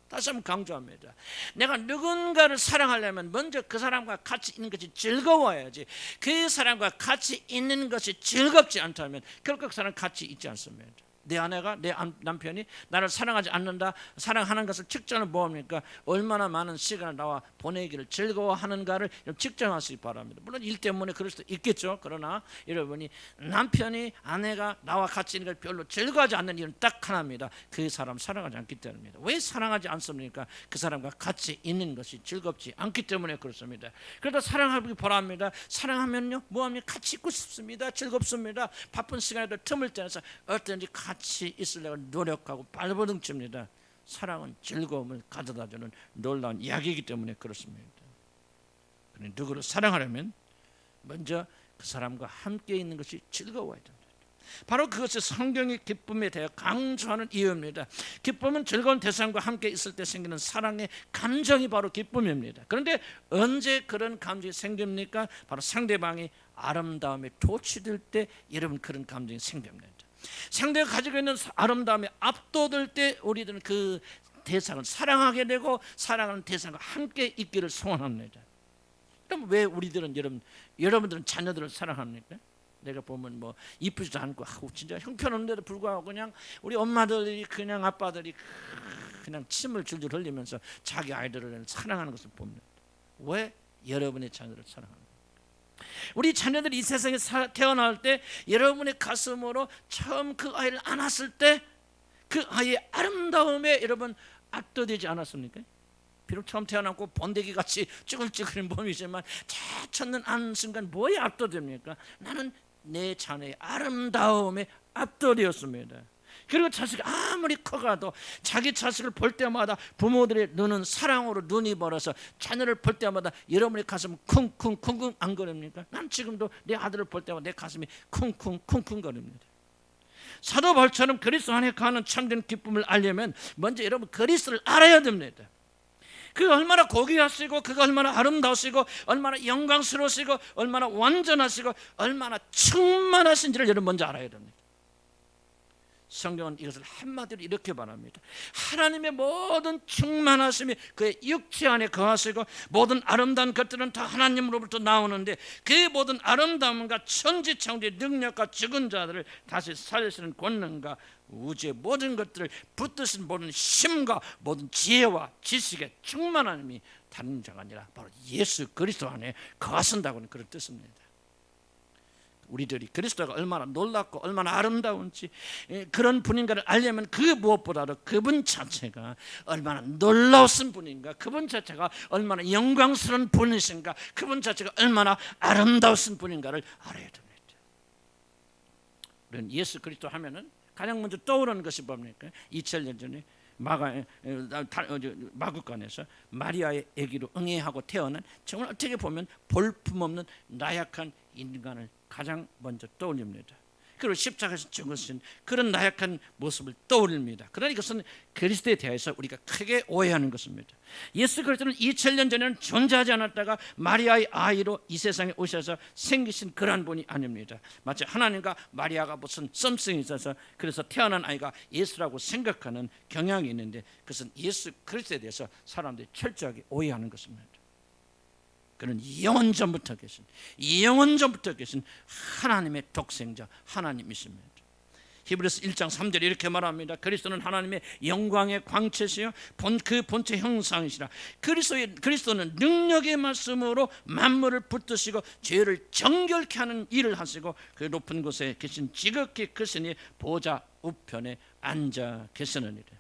다시 한번 강조합니다. 내가 누군가를 사랑하려면 먼저 그 사람과 같이 있는 것이 즐거워야지, 그 사람과 같이 있는 것이 즐겁지 않다면 결코 그 사람 같이 있지 않습니다. 내 아내가, 내 남편이 나를 사랑하지 않는다, 사랑하는 것을 측정을 뭐합니까? 얼마나 많은 시간을 나와 보내기를 즐거워하는가를 측정하시기 바랍니다. 물론 일 때문에 그럴 수도 있겠죠. 그러나 여러분이 남편이, 아내가 나와 같이 있는 걸 별로 즐거워하지 않는 이유는 딱 하나입니다. 그 사람 사랑하지 않기 때문입니다. 왜 사랑하지 않습니까? 그 사람과 같이 있는 것이 즐겁지 않기 때문에 그렇습니다. 그래도 사랑하기 바랍니다. 사랑하면요 뭐합니까? 같이 있고 싶습니다. 즐겁습니다. 바쁜 시간에도 틈을 떼서 어떤지 같이 있으려고 노력하고 발버둥칩니다. 사랑은 즐거움을 가져다주는 놀라운 이야기이기 때문에 그렇습니다. 누구를 사랑하려면 먼저 그 사람과 함께 있는 것이 즐거워야 됩니다. 바로 그것이 성경의 기쁨에 대해 강조하는 이유입니다. 기쁨은 즐거운 대상과 함께 있을 때 생기는 사랑의 감정이 바로 기쁨입니다. 그런데 언제 그런 감정이 생깁니까? 바로 상대방이 아름다움에 도취될 때 여러분 그런 감정이 생깁니다. 상대가 가지고 있는 아름다움에 압도될 때 우리들은 그 대상을 사랑하게 되고 사랑하는 대상과 함께 있기를 소원합니다. 그럼 왜 우리들은 여러분들은 자녀들을 사랑합니까? 내가 보면 뭐 이쁘지도 않고 진짜 형편없는데도 불구하고 그냥 우리 엄마들이 그냥 아빠들이 그냥 침을 줄줄 흘리면서 자기 아이들을 사랑하는 것을 봅니다. 왜 여러분의 자녀를 사랑합니까? 우리 자녀들이 이 세상에 태어날 때 여러분의 가슴으로 처음 그 아이를 안았을 때 그 아이의 아름다움에 여러분 압도되지 않았습니까? 비록 처음 태어났고 번데기 같이 쭈글쭈글한 몸이지만 첫눈 안 순간 뭐에 압도됩니까? 나는 내 자녀의 아름다움에 압도되었습니다. 그리고 자식이 아무리 커가도 자기 자식을 볼 때마다 부모들의 눈은 사랑으로 눈이 멀어서 자녀를 볼 때마다 여러분의 가슴은 쿵쿵쿵쿵 안 거립니까? 난 지금도 내 아들을 볼 때마다 내 가슴이 쿵쿵쿵쿵 거립니다. 사도 바울처럼 그리스도 안에 가는 참된 기쁨을 알려면 먼저 여러분 그리스도를 알아야 됩니다. 그가 얼마나 고귀하시고 그가 얼마나 아름다우시고 얼마나 영광스러우시고 얼마나 완전하시고 얼마나 충만하신지를 여러분 먼저 알아야 됩니다. 성경은 이것을 한마디로 이렇게 말합니다. 하나님의 모든 충만하심이 그의 육체 안에 거하시고 모든 아름다운 것들은 다 하나님으로부터 나오는데 그 모든 아름다움과 천지창조의 능력과 죽은 자들을 다시 살리시는 권능과 우주의 모든 것들을 붙드신 모든 힘과 모든 지혜와 지식의 충만함이 다른 자가 아니라 바로 예수 그리스도 안에 거하신다고는 그런 뜻입니다. 우리들이 그리스도가 얼마나 놀랍고 얼마나 아름다운지 그런 분인가를 알려면 그 무엇보다도 그분 자체가 얼마나 놀라우신 분인가, 그분 자체가 얼마나 영광스러운 분이신가, 그분 자체가 얼마나 아름다우신 분인가를 알아야 됩니다. 우리는 예수 그리스도 하면은 가장 먼저 떠오르는 것이 뭡니까? 2000년 전에 마구간에서 마리아의 아기로 응애하고 태어난 정말 어떻게 보면 볼품없는 나약한 인간을 가장 먼저 떠올립니다. 그리고 십자가에서 죽으신 그런 나약한 모습을 떠올립니다. 그러나 이것은 그리스도에 대해서 우리가 크게 오해하는 것입니다. 예수 그리스도는 2000년 전에는 존재하지 않았다가 마리아의 아이로 이 세상에 오셔서 생기신 그러한 분이 아닙니다. 마치 하나님과 마리아가 무슨 썸씽이 있어서 그래서 태어난 아이가 예수라고 생각하는 경향이 있는데 그것은 예수 그리스도에 대해서 사람들이 철저하게 오해하는 것입니다. 그는 영원전부터 계신 하나님의 독생자 하나님이십니다. 히브리서 1장 3절에 이렇게 말합니다. 그리스도는 하나님의 영광의 광채시요 그 본체 형상이시라. 그리스도는 능력의 말씀으로 만물을 붙드시고 죄를 정결케 하는 일을 하시고 그 높은 곳에 계신 지극히 크시니 보좌 우편에 앉아 계시느니라.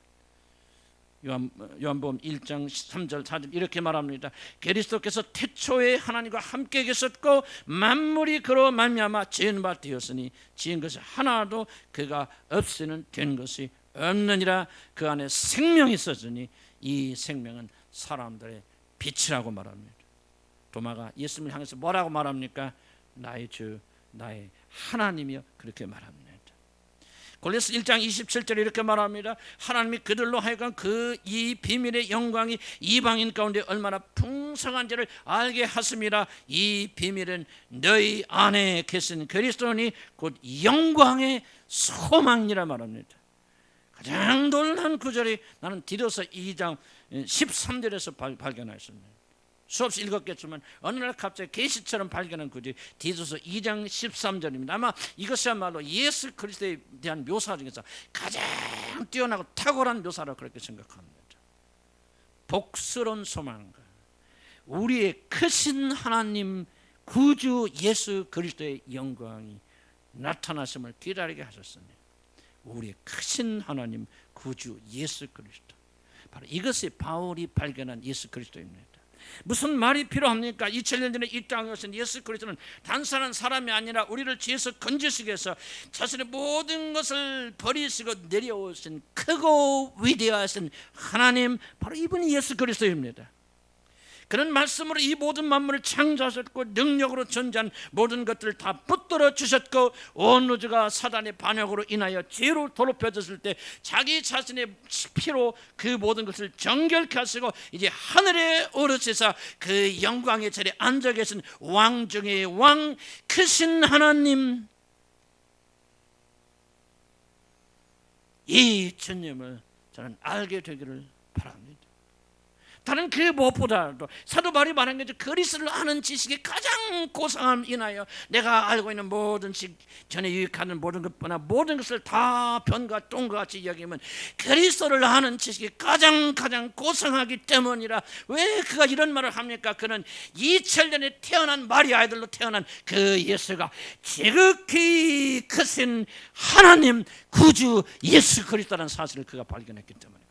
요한복음 1장 3절 4절 이렇게 말합니다. 그리스도께서 태초에 하나님과 함께 계셨고 만물이 그로 말미암아 지은 바 되었으니 지은 것이 하나도 그가 없이는 된 것이 없느니라. 그 안에 생명이 있었으니 이 생명은 사람들의 빛이라고 말합니다. 도마가 예수님을 향해서 뭐라고 말합니까? 나의 주 나의 하나님이여 그렇게 말합니다. 골로새 1장 27절에 이렇게 말합니다. 하나님이 그들로 하여금 이 비밀의 영광이 이방인 가운데 얼마나 풍성한지를 알게 하심이라. 이 비밀은 너희 안에 계신 그리스도니 곧 영광의 소망이라 말합니다. 가장 놀라운 구절이 나는 디도서 2장 13절에서 발견했습니다. 수없이 읽었겠지만 어느 날 갑자기 계시처럼 발견한 구절이 디도서 2장 13절입니다. 아마 이것이야말로 예수 그리스도에 대한 묘사 중에서 가장 뛰어나고 탁월한 묘사라고 그렇게 생각합니다. 복스러운 소망과 우리의 크신 하나님 구주 예수 그리스도의 영광이 나타나심을 기다리게 하셨으니 우리의 크신 하나님 구주 예수 그리스도, 바로 이것이 바울이 발견한 예수 그리스도입니다. 무슨 말이 필요합니까? 2000년 전에 이 땅에 오신 예수 그리스도는 단순한 사람이 아니라 우리를 죄에서 건지시기 위해서 자신의 모든 것을 버리시고 내려오신 크고 위대하신 하나님, 바로 이분이 예수 그리스도입니다. 그런 말씀으로 이 모든 만물을 창조하셨고 능력으로 존재한 모든 것들을 다 붙들어 주셨고 온 우주가 사단의 반역으로 인하여 죄로 더럽혀졌을 때 자기 자신의 피로 그 모든 것을 정결케 하시고 이제 하늘에 오르시사 그 영광의 자리에 앉아 계신 왕 중의 왕 크신 하나님, 이 주님을 저는 알게 되기를 바랍니다. 다른 그 무엇보다도 사도 바울이 말한 것처럼 그리스도를 아는 지식이 가장 고상함 인하여 내가 알고 있는 모든 전에 유익하는 모든 것보다 모든 것을 다 변과 똥과 같이 여기면 그리스도를 아는 지식이 가장 고상하기 때문이라. 왜 그가 이런 말을 합니까? 그는 2000년에 태어난 마리아 아들로 태어난 그 예수가 지극히 크신 하나님 구주 예수 그리스도라는 사실을 그가 발견했기 때문에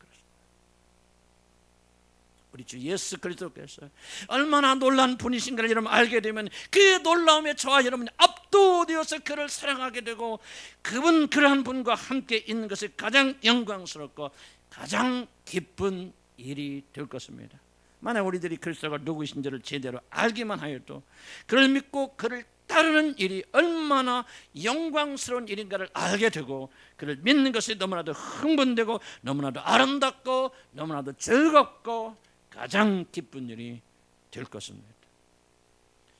우리 주 예수 그리스도께서 얼마나 놀라운 분이신가를 여러분 알게 되면 그 놀라움에 저와 여러분이 압도되어서 그를 사랑하게 되고 그러한 분과 함께 있는 것이 가장 영광스럽고 가장 기쁜 일이 될 것입니다. 만약 우리들이 그리스도가 누구이신지를 제대로 알기만 하여도 그를 믿고 그를 따르는 일이 얼마나 영광스러운 일인가를 알게 되고 그를 믿는 것이 너무나도 흥분되고 너무나도 아름답고 너무나도 즐겁고 가장 기쁜 일이 될 것입니다.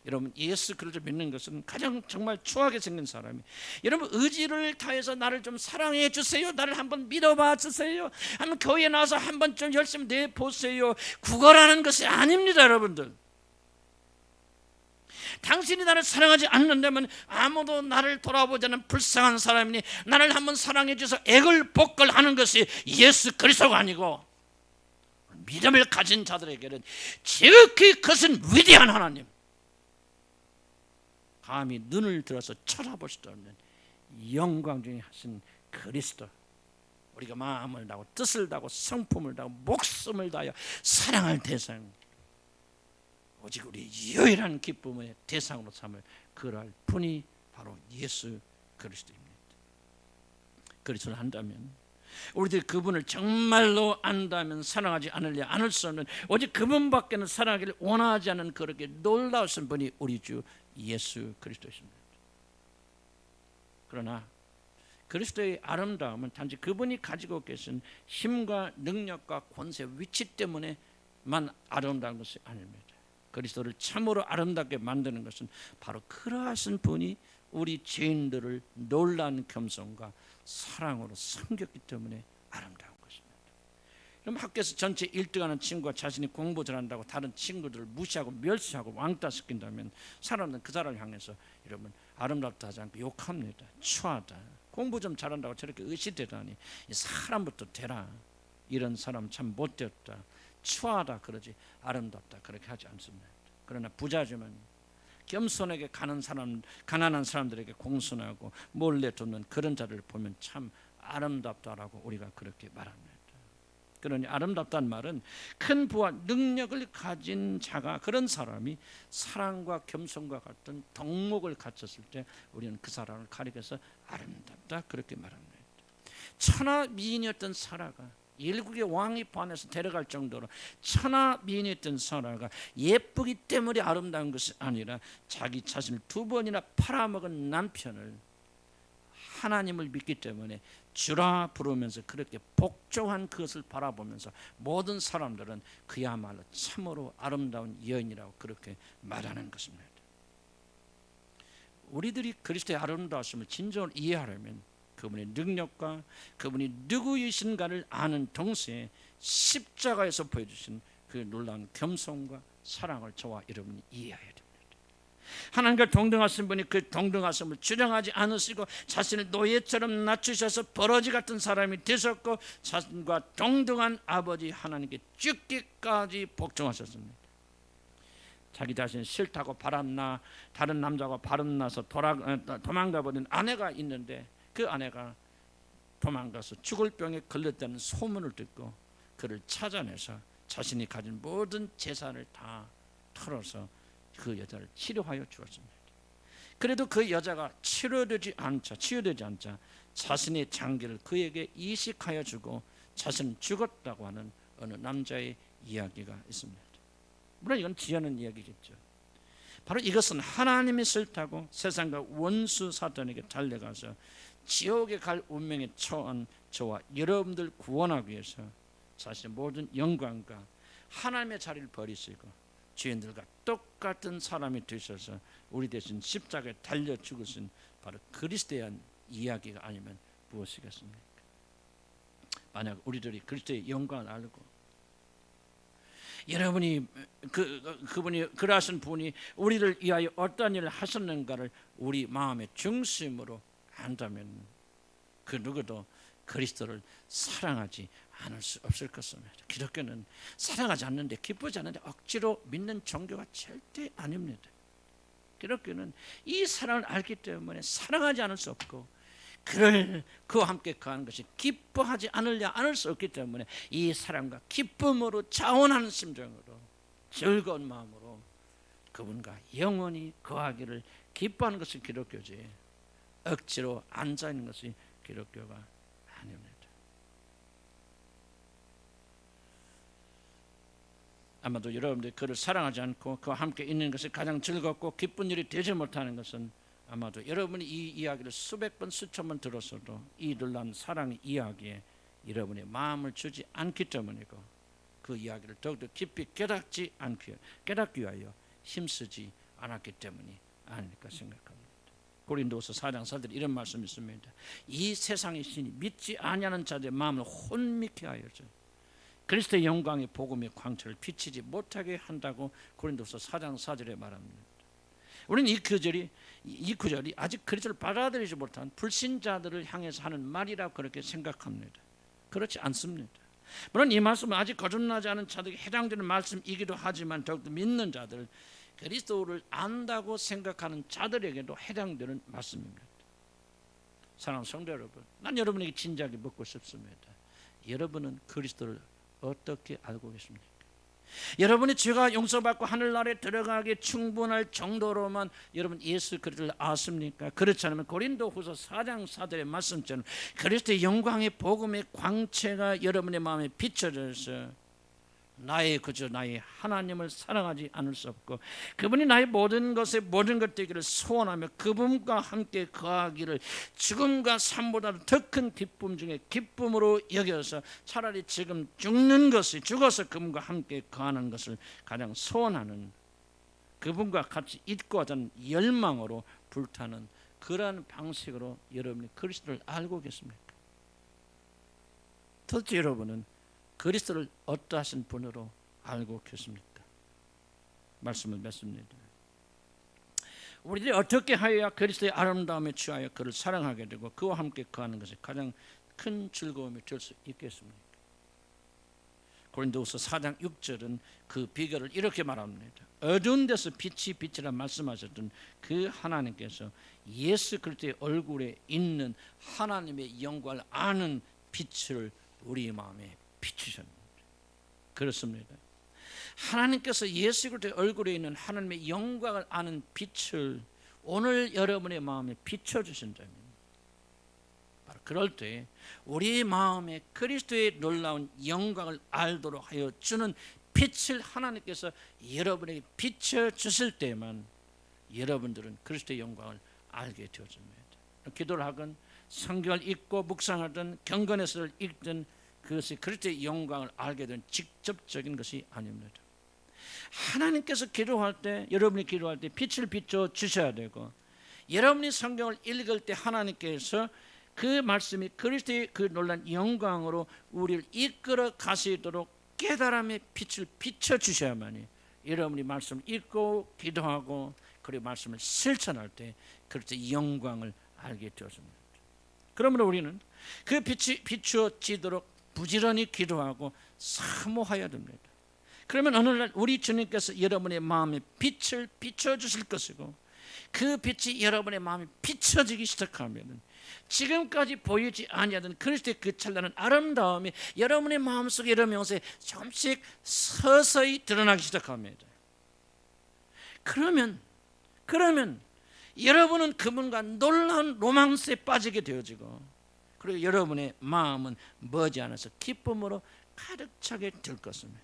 여러분 예수 그리스도를 믿는 것은 가장 정말 추하게 생긴 사람이 여러분 의지를 다해서 나를 좀 사랑해 주세요, 나를 한번 믿어봐 주세요, 한번 교회에 나와서 한번 좀 열심히 내보세요, 구걸하는 것이 아닙니다. 여러분들 당신이 나를 사랑하지 않는다면 아무도 나를 돌아보지 않는 불쌍한 사람이니 나를 한번 사랑해 주셔서 애걸복걸 하는 것이 예수 그리스도가 아니고 믿음을 가진 자들에게는 지극히 크신 위대한 하나님, 감히 눈을 들어서 쳐다볼 수도 없는 영광 중에 하신 그리스도, 우리가 마음을 다하고 뜻을 다하고 성품을 다하고 목숨을 다하여 사랑할 대상, 오직 우리 유일한 기쁨의 대상으로 삼을 그럴 분이 바로 예수 그리스도입니다. 그리스도를 한다면 우리들이 그분을 정말로 안다면 사랑하지 않을 수 없는 오직 그분밖에는 사랑하기를 원하지 않는 그렇게 놀라우신 분이 우리 주 예수 그리스도이십니다. 그러나 그리스도의 아름다움은 단지 그분이 가지고 계신 힘과 능력과 권세, 위치 때문에만 아름다운 것이 아닙니다. 그리스도를 참으로 아름답게 만드는 것은 바로 그러하신 분이 우리 죄인들을 놀라운 겸손과 사랑으로 섬겼기 때문에 아름다운 것입니다. 그럼 학교에서 전체 1등하는 친구가 자신이 공부 잘한다고 다른 친구들을 무시하고 멸시하고 왕따시킨다면 사람들은 그 사람을 향해서 여러분 아름답다 하지 않고 욕합니다. 추하다, 공부 좀 잘한다고 저렇게 의시되다니 사람부터 되라, 이런 사람 참 못되었다, 추하다 그러지 아름답다 그렇게 하지 않습니다. 그러나 부자지만 겸손하게 가난한 사람들에게 공손하고 몰래 돕는 그런 자를 보면 참 아름답다라고 우리가 그렇게 말합니다. 그러니 아름답다는 말은 큰 부와 능력을 가진 자가, 그런 사람이 사랑과 겸손과 같은 덕목을 갖췄을 때 우리는 그 사람을 가리켜서 아름답다 그렇게 말합니다. 천하 미인이었던 사라가 일국의 왕이 반해서 데려갈 정도로 천하 미인이었던 사라가 예쁘기 때문에 아름다운 것이 아니라 자기 자신을 2번이나 팔아먹은 남편을 하나님을 믿기 때문에 주라 부르면서 그렇게 복종한 그것을 바라보면서 모든 사람들은 그야말로 참으로 아름다운 여인이라고 그렇게 말하는 것입니다. 우리들이 그리스도의 아름다우심을 진정으로 이해하려면 그분의 능력과 그분이 누구이신가를 아는 동시에 십자가에서 보여주신 그 놀라운 겸손과 사랑을 저와 여러분이 이해해야 됩니다. 하나님과 동등하신 분이 그 동등하심을 주장하지 않으시고 자신을 노예처럼 낮추셔서 버러지 같은 사람이 되셨고 자신과 동등한 아버지 하나님께 죽기까지 복종하셨습니다. 자기 자신 싫다고 바람나 다른 남자가 바람나서 도망가 버린 아내가 있는데 그 아내가 도망가서 죽을 병에 걸렸다는 소문을 듣고 그를 찾아내서 자신이 가진 모든 재산을 다 털어서 그 여자를 치료하여 주었습니다. 그래도 그 여자가 치유되지 않자 자신의 장기를 그에게 이식하여 주고 자신은 죽었다고 하는 어느 남자의 이야기가 있습니다. 물론 이건 지어낸 이야기겠죠. 바로 이것은 하나님이 싫다고 세상과 원수 사탄에게 달려가서 지옥에 갈 운명에 처한 저와 여러분들 구원하기 위해서 자신의 모든 영광과 하나님의 자리를 버리시고 죄인들과 똑같은 사람이 되셔서 우리 대신 십자가에 달려 죽으신 바로 그리스도에 대한 이야기가 아니면 무엇이겠습니까? 만약 우리들이 그리스도의 영광을 알고 여러분이 그분이 그러하신 분이 우리를 위하여 어떤 일을 하셨는가를 우리 마음의 중심으로 안다면 그 누구도 그리스도를 사랑하지 않을 수 없을 것입니다. 기독교는 사랑하지 않는데 기쁘지 않는데 억지로 믿는 종교가 절대 아닙니다. 기독교는 이 사랑을 알기 때문에 사랑하지 않을 수 없고 그와 함께 거하는 것이 기뻐하지 않을 수 없기 때문에 이 사랑과 기쁨으로 자원하는 심정으로 즐거운 마음으로 그분과 영원히 거하기를 기뻐하는 것이 기독교지 억지로 앉아있는 것이 기독교가 아닙니다. 아마도 여러분들이 그를 사랑하지 않고 그와 함께 있는 것이 가장 즐겁고 기쁜 일이 되지 못하는 것은 아마도 여러분이 이 이야기를 수백 번 수천 번 들었어도 이 놀라운 사랑의 이야기에 여러분의 마음을 주지 않기 때문이고 그 이야기를 더욱더 깊이 깨닫기 위하여 힘쓰지 않았기 때문이 아닐까 생각합니다. 고린도서 4장 4절에 이런 말씀이 있습니다. 이 세상의 신이 믿지 아니하는 자들의 마음을 혼미케 하여서 그리스도의 영광의 복음의 광채를 비치지 못하게 한다고 고린도서 4장 4절에 말합니다. 우리는 이 구절이 아직 그리스도를 받아들이지 못한 불신자들을 향해서 하는 말이라고 그렇게 생각합니다. 그렇지 않습니다. 물론 이 말씀은 아직 거듭나지 않은 자들에게 해당되는 말씀이기도 하지만 더욱더 믿는 자들, 그리스도를 안다고 생각하는 자들에게도 해당되는 말씀입니다. 사랑하는 성도 여러분, 난 여러분에게 진지하게 묻고 싶습니다. 여러분은 그리스도를 어떻게 알고 계십니까? 여러분이 죄가 용서받고 하늘나라에 들어가기에 충분할 정도로만 여러분 예수 그리스도를 아십니까? 그렇지 않으면 고린도후서 4장 4절의 말씀처럼 그리스도의 영광의 복음의 광채가 여러분의 마음에 비춰져서 나의 하나님을 사랑하지 않을 수 없고 그분이 나의 모든 것의 모든 것 되기를 소원하며 그분과 함께 거하기를 죽음과 삶보다 더 큰 기쁨 중에 기쁨으로 여겨서 차라리 지금 죽어서 그분과 함께 거하는 것을 가장 소원하는 그분과 같이 있고 하자는 열망으로 불타는 그러한 방식으로 여러분이 그리스도를 알고 계십니까? 도대체 여러분은 그리스도를 어떠하신 분으로 알고 계십니까? 말씀을 맺습니다. 우리들이 어떻게 하여야 그리스도의 아름다움에 취하여 그를 사랑하게 되고 그와 함께 거하는 것이 가장 큰 즐거움이 될 수 있겠습니까? 고린도후서 4장 6절은 그 비결을 이렇게 말합니다. 어두운 데서 빛이라 말씀하셨던 그 하나님께서 예수 그리스도의 얼굴에 있는 하나님의 영광을 아는 빛을 우리 마음에 비추셨습니다. 그렇습니다. 하나님께서 예수 그리스도의 얼굴에 있는 하나님의 영광을 아는 빛을 오늘 여러분의 마음에 비춰주신다면 바로 그럴 때 우리 마음에 그리스도의 놀라운 영광을 알도록 하여 주는 빛을 하나님께서 여러분에게 비춰주실 때만 여러분들은 그리스도의 영광을 알게 되어집니다. 기도를 하건 성경을 읽고 묵상하든 경건에서를 읽든 그것이 그리스도의 영광을 알게 된 직접적인 것이 아닙니다. 하나님께서 기도할 때 여러분이 기도할 때 빛을 비춰 주셔야 되고 여러분이 성경을 읽을 때 하나님께서 그 말씀이 그리스도의 그 놀란 영광으로 우리를 이끌어 가시도록 깨달음의 빛을 비춰 주셔야만이 여러분이 말씀을 읽고 기도하고 그리고 말씀을 실천할 때 그리스도의 영광을 알게 되었습니다. 그러므로 우리는 그 빛이 비추어지도록 부지런히 기도하고 사모해야 됩니다. 그러면 어느 날 우리 주님께서 여러분의 마음에 빛을 비춰주실 것이고 그 빛이 여러분의 마음에 비춰지기 시작하면 지금까지 보이지 아니하던 그리스도의 그 찬란한 아름다움이 여러분의 마음속에 여러분의 영혼에 조금씩 서서히 드러나기 시작합니다. 그러면 여러분은 그분과 놀라운 로망스에 빠지게 되어지고 그리고 여러분의 마음은 머지않아서 기쁨으로 가득 차게 될 것입니다.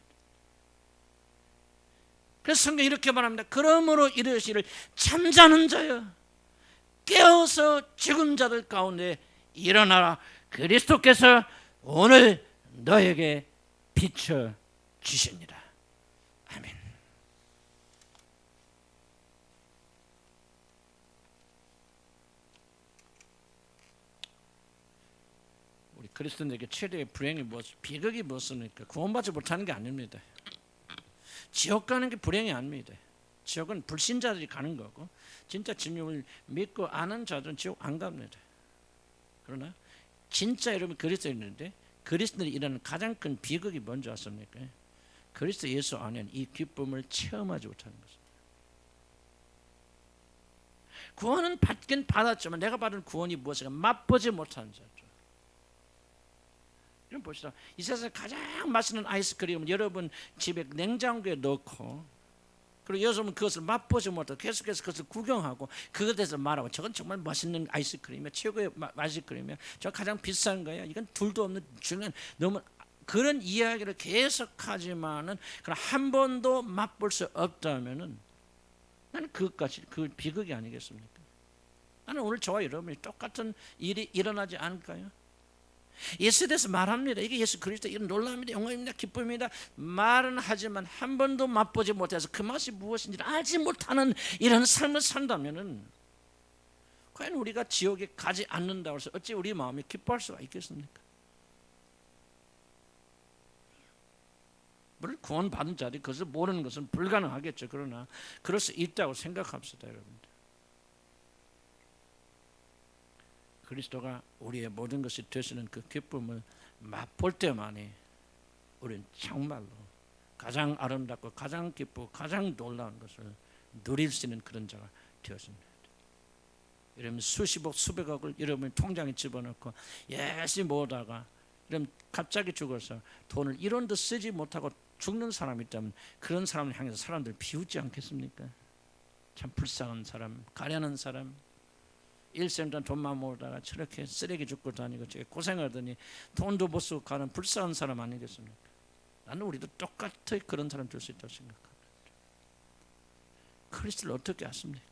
그래서 성경이 이렇게 말합니다. 그러므로 이르시를 잠자는 자여 깨어서 죽은 자들 가운데 일어나라. 그리스도께서 오늘 너에게 비춰 주십니다. 아멘. 우리 그리스도인에게 최대의 불행이 무엇, 비극이 무엇입니까? 구원받지 못하는 게 아닙니다. 지옥 가는 게 불행이 아닙니다. 지옥은 불신자들이 가는 거고 진짜 주님을 믿고 아는 자들은 지옥 안 갑니다. 그러나 진짜 여러분 그리스도인인데 그리스도인이 일하는 가장 큰 비극이 뭔지 아십니까? 그리스도 예수 안에는 이 기쁨을 체험하지 못하는 것입니다. 구원은 받긴 받았지만 내가 받은 구원이 무엇인가 맛보지 못하는 자죠. 여러분 보시다. 이 세상에 가장 맛있는 아이스크림은 여러분 집에 냉장고에 넣고 그리고 여러분 그것을 맛보지 못하고 계속해서 그것을 구경하고 그것에 대해서 말하고 저건 정말 맛있는 아이스크림이야. 최고의 아이스크림이야. 저 가장 비싼 거야. 이건 둘도 없는 중요한 너무 그런 이야기를 계속하지만은 그럼 한 번도 맛볼 수 없다면은 나는 그것까지 그 비극이 아니겠습니까? 나는 오늘 저와 여러분이 똑같은 일이 일어나지 않을까요? 예수에 대해서 말합니다. 이게 예수 그리스도 이런 놀라움이다, 영광입니다, 기쁨입니다. 말은 하지만 한 번도 맛보지 못해서 그 맛이 무엇인지 알지 못하는 이런 삶을 산다면은 과연 우리가 지옥에 가지 않는다고 해서 어찌 우리 마음이 기뻐할 수가 있겠습니까? 물론 구원받은 자들이 그것을 모르는 것은 불가능하겠죠. 그러나 그럴 수 있다고 생각합시다, 여러분들. 그리스도가 우리의 모든 것이 되시는 그 기쁨을 맛볼 때만이 우리는 정말로 가장 아름답고 가장 기쁘고 가장 놀라운 것을 누릴 수 있는 그런 자가 되었습니다. 여러분 수십억 수백억을 여러분 통장에 집어넣고 열심히 모으다가 여러분 갑자기 죽어서 돈을 1원도 쓰지 못하고 죽는 사람이 있다면 그런 사람을 향해서 사람들 비웃지 않겠습니까? 참 불쌍한 사람, 가련한 사람, 일생 동안 돈만 모으다가 저렇게 쓰레기 줍고 다니고 저게 고생하더니 돈도 못 쓰고 가는 불쌍한 사람 아니겠습니까? 나는 우리도 똑같이 그런 사람 될 수 있다고 생각합니다. 그리스도를 어떻게 아십니까?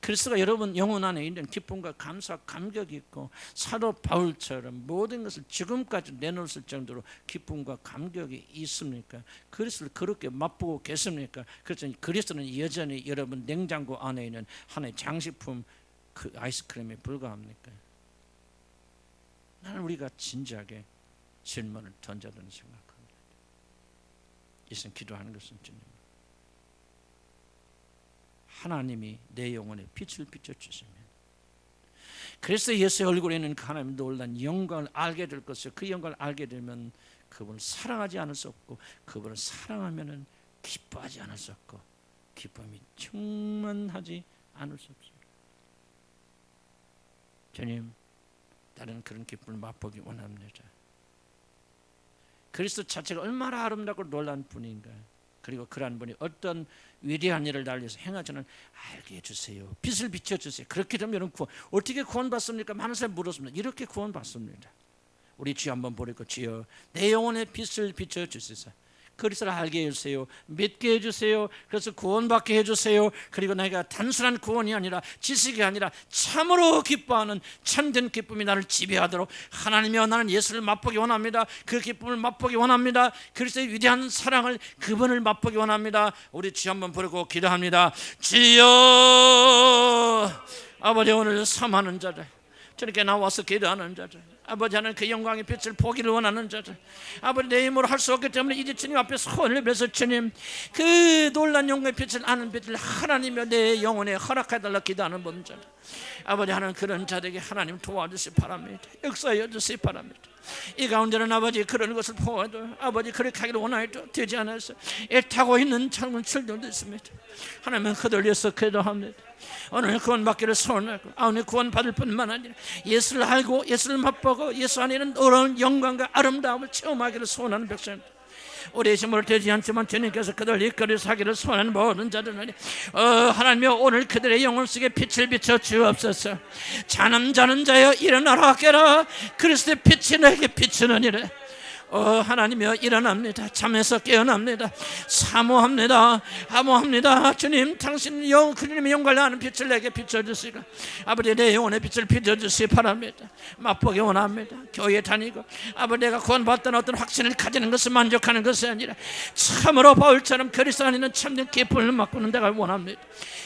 그리스도가 여러분 영혼 안에 있는 기쁨과 감사, 감격이 있고 사도 바울처럼 모든 것을 지금까지 내놓을 정도로 기쁨과 감격이 있습니까? 그리스도를 그렇게 맛보고 계십니까? 그래서 그리스도는 여전히 여러분 냉장고 안에 있는 하나의 장식품 그 아이스크림에 불과합니까? 나는 우리가 진지하게 질문을 던져야 된다고 생각합니다. 이것은 기도하는 것은 주님, 하나님이 내 영혼에 빛을 비춰주시면 그래서 예수의 얼굴에 있는 그 하나님의 놀란 영광을 알게 될 것이요 그 영광을 알게 되면 그분을 사랑하지 않을 수 없고 그분을 사랑하면 기뻐하지 않을 수 없고 기쁨이 충만하지 않을 수 없습니다. 주님, 나는 그런 기쁨을 맛보기 원합니다. 그리스도 자체가 얼마나 아름답고 놀라운 분인가. 그리고 그러한 분이 어떤 위대한 일을 날 위해서 행하지는 알게 해주세요. 빛을 비춰주세요. 그렇게 되면 여러분 어떻게 구원받습니까? 많은 사람이 물었습니다. 이렇게 구원받습니다. 우리 주여 한번 부르고 주여 내 영혼에 빛을 비춰주소서. 그리스도를 알게 해주세요. 믿게 해주세요. 그래서 구원받게 해주세요. 그리고 내가 단순한 구원이 아니라 지식이 아니라 참으로 기뻐하는 참된 기쁨이 나를 지배하도록 하나님이여 나는 예수를 맛보기 원합니다. 그 기쁨을 맛보기 원합니다. 그리스도의 위대한 사랑을 그분을 맛보기 원합니다. 우리 주여 한번 부르고 기도합니다. 주여 아버지 오늘 삼하는 자들 저렇게 나와서 기도하는 자들 아버지 하나님 그 영광의 빛을 보기를 원하는 자들 아버지 내 힘으로 할 수 없기 때문에 이제 주님 앞에 손을 들어서 주님 그 놀란 영광의 빛을 아는 빛을 하나님이여 내 영혼에 허락해달라 기도하는 모든 자들 아버지 하나님 그런 자들에게 하나님 도와주시기 바랍니다. 역사해 주시기 바랍니다. 이 가운데는 아버지 그런 것을 보아도 아버지 그렇게 하기를 원하여도 되지 않아서 애타고 있는 젊은 철들도 있습니다. 하나님은 그들 위해서 기도합니다. 오늘 구원받기를 소원하고 오늘 구원받을 뿐만 아니라 예수를 알고 예수를 맛보고 예수 안에 있는 놀라운 영광과 아름다움을 체험하기를 소원하는 백성입니다. 우리의 힘으로 되지 않지만 주님께서 그들 이끌어 사기를 소원하는 모든 자들은 하나님이여 오늘 그들의 영혼 속에 빛을 비춰 주옵소서. 자는 자여 일어나라 깨라 그리스도의 빛이 너에게 비추느니라. 하나님이여 일어납니다. 잠에서 깨어납니다. 사모합니다. 주님 당신 주님의 영광을 아는 빛을 내게 비춰주시고 아버지 내 영혼의 빛을 비춰주시기 바랍니다. 맛보기 원합니다. 교회 다니고 아버지 내가 구원받던 어떤 확신을 가지는 것을 만족하는 것이 아니라 참으로 바울처럼 그리스도 안에는 참된 기쁨을 맛보는 데가 원합니다.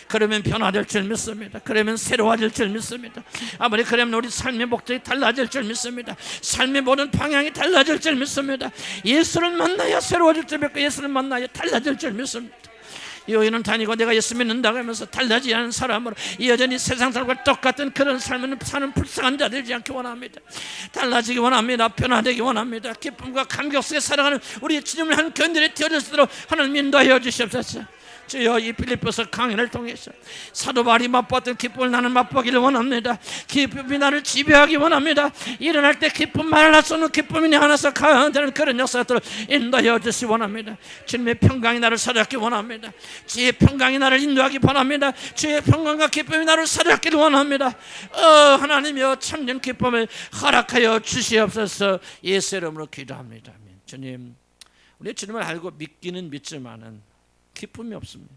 그러면 변화될 줄 믿습니다. 그러면 새로워질 줄 믿습니다. 아버지 그러면 우리 삶의 목적이 달라질 줄 믿습니다. 삶의 모든 방향이 달라질 줄 믿습니다. 예수를 만나야 새로워질 줄 믿고 예수를 만나야 달라질 줄 믿습니다. 여기는 다니고 내가 예수 믿는다고 하면서 달라지지 않은 사람으로 여전히 세상 사람과 똑같은 그런 삶을 사는 불쌍한 자들 되지 않기 원합니다. 달라지기 원합니다. 변화되기 원합니다. 기쁨과 감격 속에 살아가는 우리 주님을 한 견디를 되어질 수 있도록 하나님 인도하여 주시옵소서. 주여 이 빌립보서 강연을 통해서 사도 바울이 맛보았던 기쁨을 나는 맛보기를 원합니다. 기쁨이 나를 지배하기 원합니다. 일어날 때 기쁨 말할 수 없는 기쁨이 내 안에서 가운데는 그런 역사들을 인도하여 주시기 원합니다. 주님의 평강이 나를 사로잡기 원합니다. 주의 평강이 나를 인도하기 원합니다. 주의 평강과 기쁨이 나를 사로잡기를 원합니다. 하나님이여 참된 기쁨을 허락하여 주시옵소서. 예수 이름으로 기도합니다. 주님 우리 주님을 알고 믿기는 믿지만은 기쁨이 없습니다.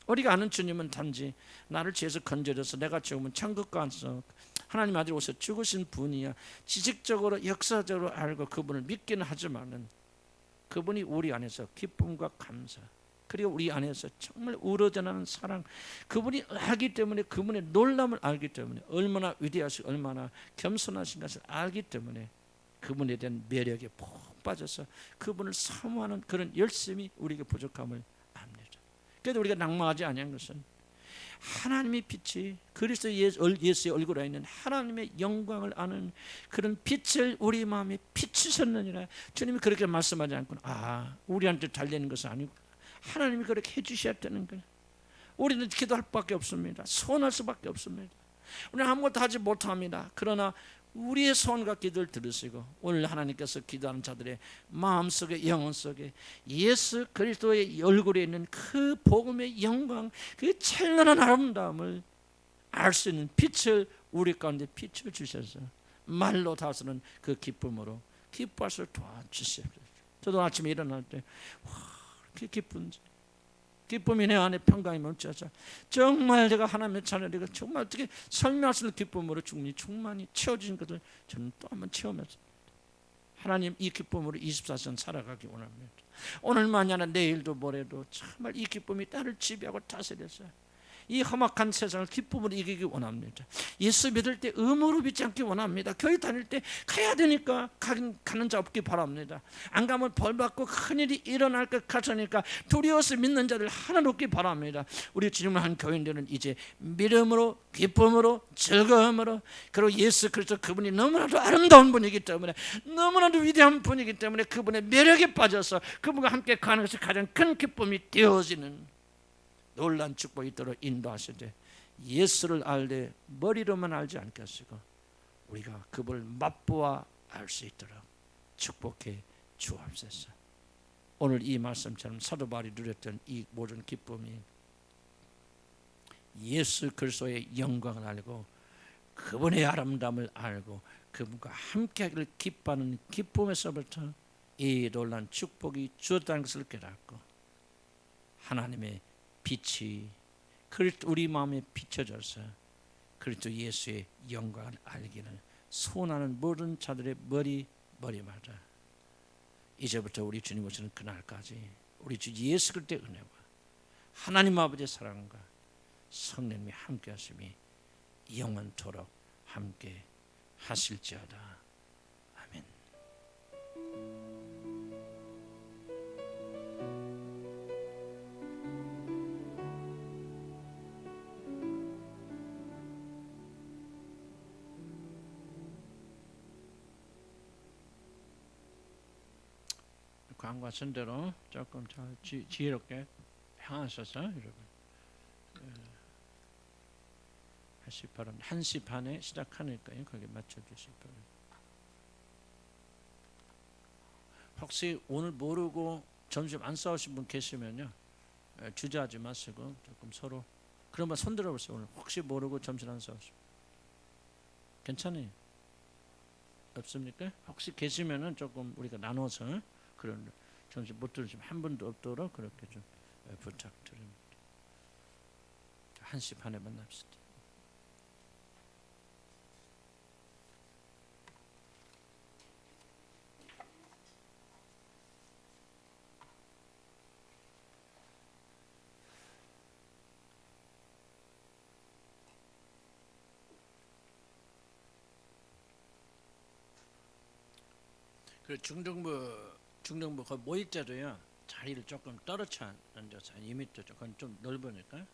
우리가 아는 주님은 단지 나를 죄에서 건져줘서 내가 죽으면 천국 가서 하나님 아들 오셔 죽으신 분이야. 지식적으로 역사적으로 알고 그분을 믿기는 하지만은 그분이 우리 안에서 기쁨과 감사 그리고 우리 안에서 정말 우러져나는 사랑 그분이 알기 때문에 그분의 놀람을 알기 때문에 얼마나 위대하시고 얼마나 겸손하신 것을 알기 때문에 그분에 대한 매력에 푹 빠져서 그분을 사모하는 그런 열심이 우리에게 부족함을 그래도 우리가 낭망하지 아니한 것은 하나님의 빛이 그리스도 예수의 얼굴에 있는 하나님의 영광을 아는 그런 빛을 우리 마음에 비추셨느니라. 주님이 그렇게 말씀하지 않고는 우리한테 달리는 것은 아니고 하나님이 그렇게 해주셔야 되는 거예요. 우리는 기도할 수밖에 없습니다. 소원할 수밖에 없습니다. 우리는 아무것도 하지 못합니다. 그러나 우리의 소원과 기도를 들으시고 오늘 하나님께서 기도하는 자들의 마음속에 영혼 속에 예수 그리스도의 얼굴에 있는 그 복음의 영광 그 찬란한 아름다움을 알 수 있는 빛을 우리 가운데 비춰주셔서 말로 다스는 그 기쁨으로 기뻐할 수 도와주시옵소서. 저도 아침에 일어날 때 그렇게 기쁜지 기쁨이 내 안에 평강이 멈춰서 정말 제가 하나님의 자녀들과 정말 어떻게 설명할 수 없는 기쁨으로 충만히 채워진 것을 저는 또 한번 체험했습니다. 하나님 이 기쁨으로 24시간 살아가기 원합니다. 오늘만이 아니라 내일도 모레도 정말 이 기쁨이 나를 지배하고 다스려서 이 험악한 세상을 기쁨으로 이기기 원합니다. 예수 믿을 때 의무로 믿지 않기 원합니다. 교회 다닐 때 가야 되니까 가는 자 없기 바랍니다. 안 가면 벌받고 큰일이 일어날 것 같으니까 두려워서 믿는 자들 하나도 없기 바랍니다. 우리 주님을 한 교인들은 이제 믿음으로 기쁨으로 즐거움으로 그리고 예수 그리스도 그분이 너무나도 아름다운 분이기 때문에 너무나도 위대한 분이기 때문에 그분의 매력에 빠져서 그분과 함께 가는 것이 가장 큰 기쁨이 되어지는 놀란 축복이 있도록 인도하시되 예수를 알되 머리로만 알지 않게 하시고 우리가 그분을 맛보아 알 수 있도록 축복해 주옵소서. 오늘 이 말씀처럼 사도 바울이 누렸던 이 모든 기쁨이 예수 그리스도의 영광을 알고 그분의 아름다움을 알고 그분과 함께하기를 기뻐하는 기쁨에서부터 이 놀란 축복이 주었다는 것을 깨닫고 하나님의 빛이 우리 마음에 비춰져서 그리스도 예수의 영광을 알기를 소원하는 모든 자들의 머리마다 이제부터 우리 주님 오시는 그날까지 우리 주 예수 그리스도의 은혜와 하나님 아버지의 사랑과 성령님이 함께 하심이 영원토록 함께 하실지어다. 아멘. 광고하신 대로 조금 잘 지혜롭게 향하셔서 여러분 1시 반에 시작하니까요. 거기에 맞춰 주실 바랍니다. 혹시 오늘 모르고 점심 안 싸우신 분 계시면요. 주저하지 마시고 조금 서로 그러면 손 들어보세요. 오늘 혹시 모르고 점심 안 싸우시면 괜찮아요. 없습니까? 혹시 계시면은 조금 우리가 나눠서 그런 점심 못 들으시면 한 분도 없도록 그렇게 좀 부탁드립니다. 1시 반에 만납시다. 그 중등부 그 모일 때도요 자리를 조금 떨어져 앉아서 2m 그건 좀 넓으니까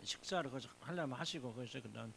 식사를 거기서 하려면 하시고 거기서 그다음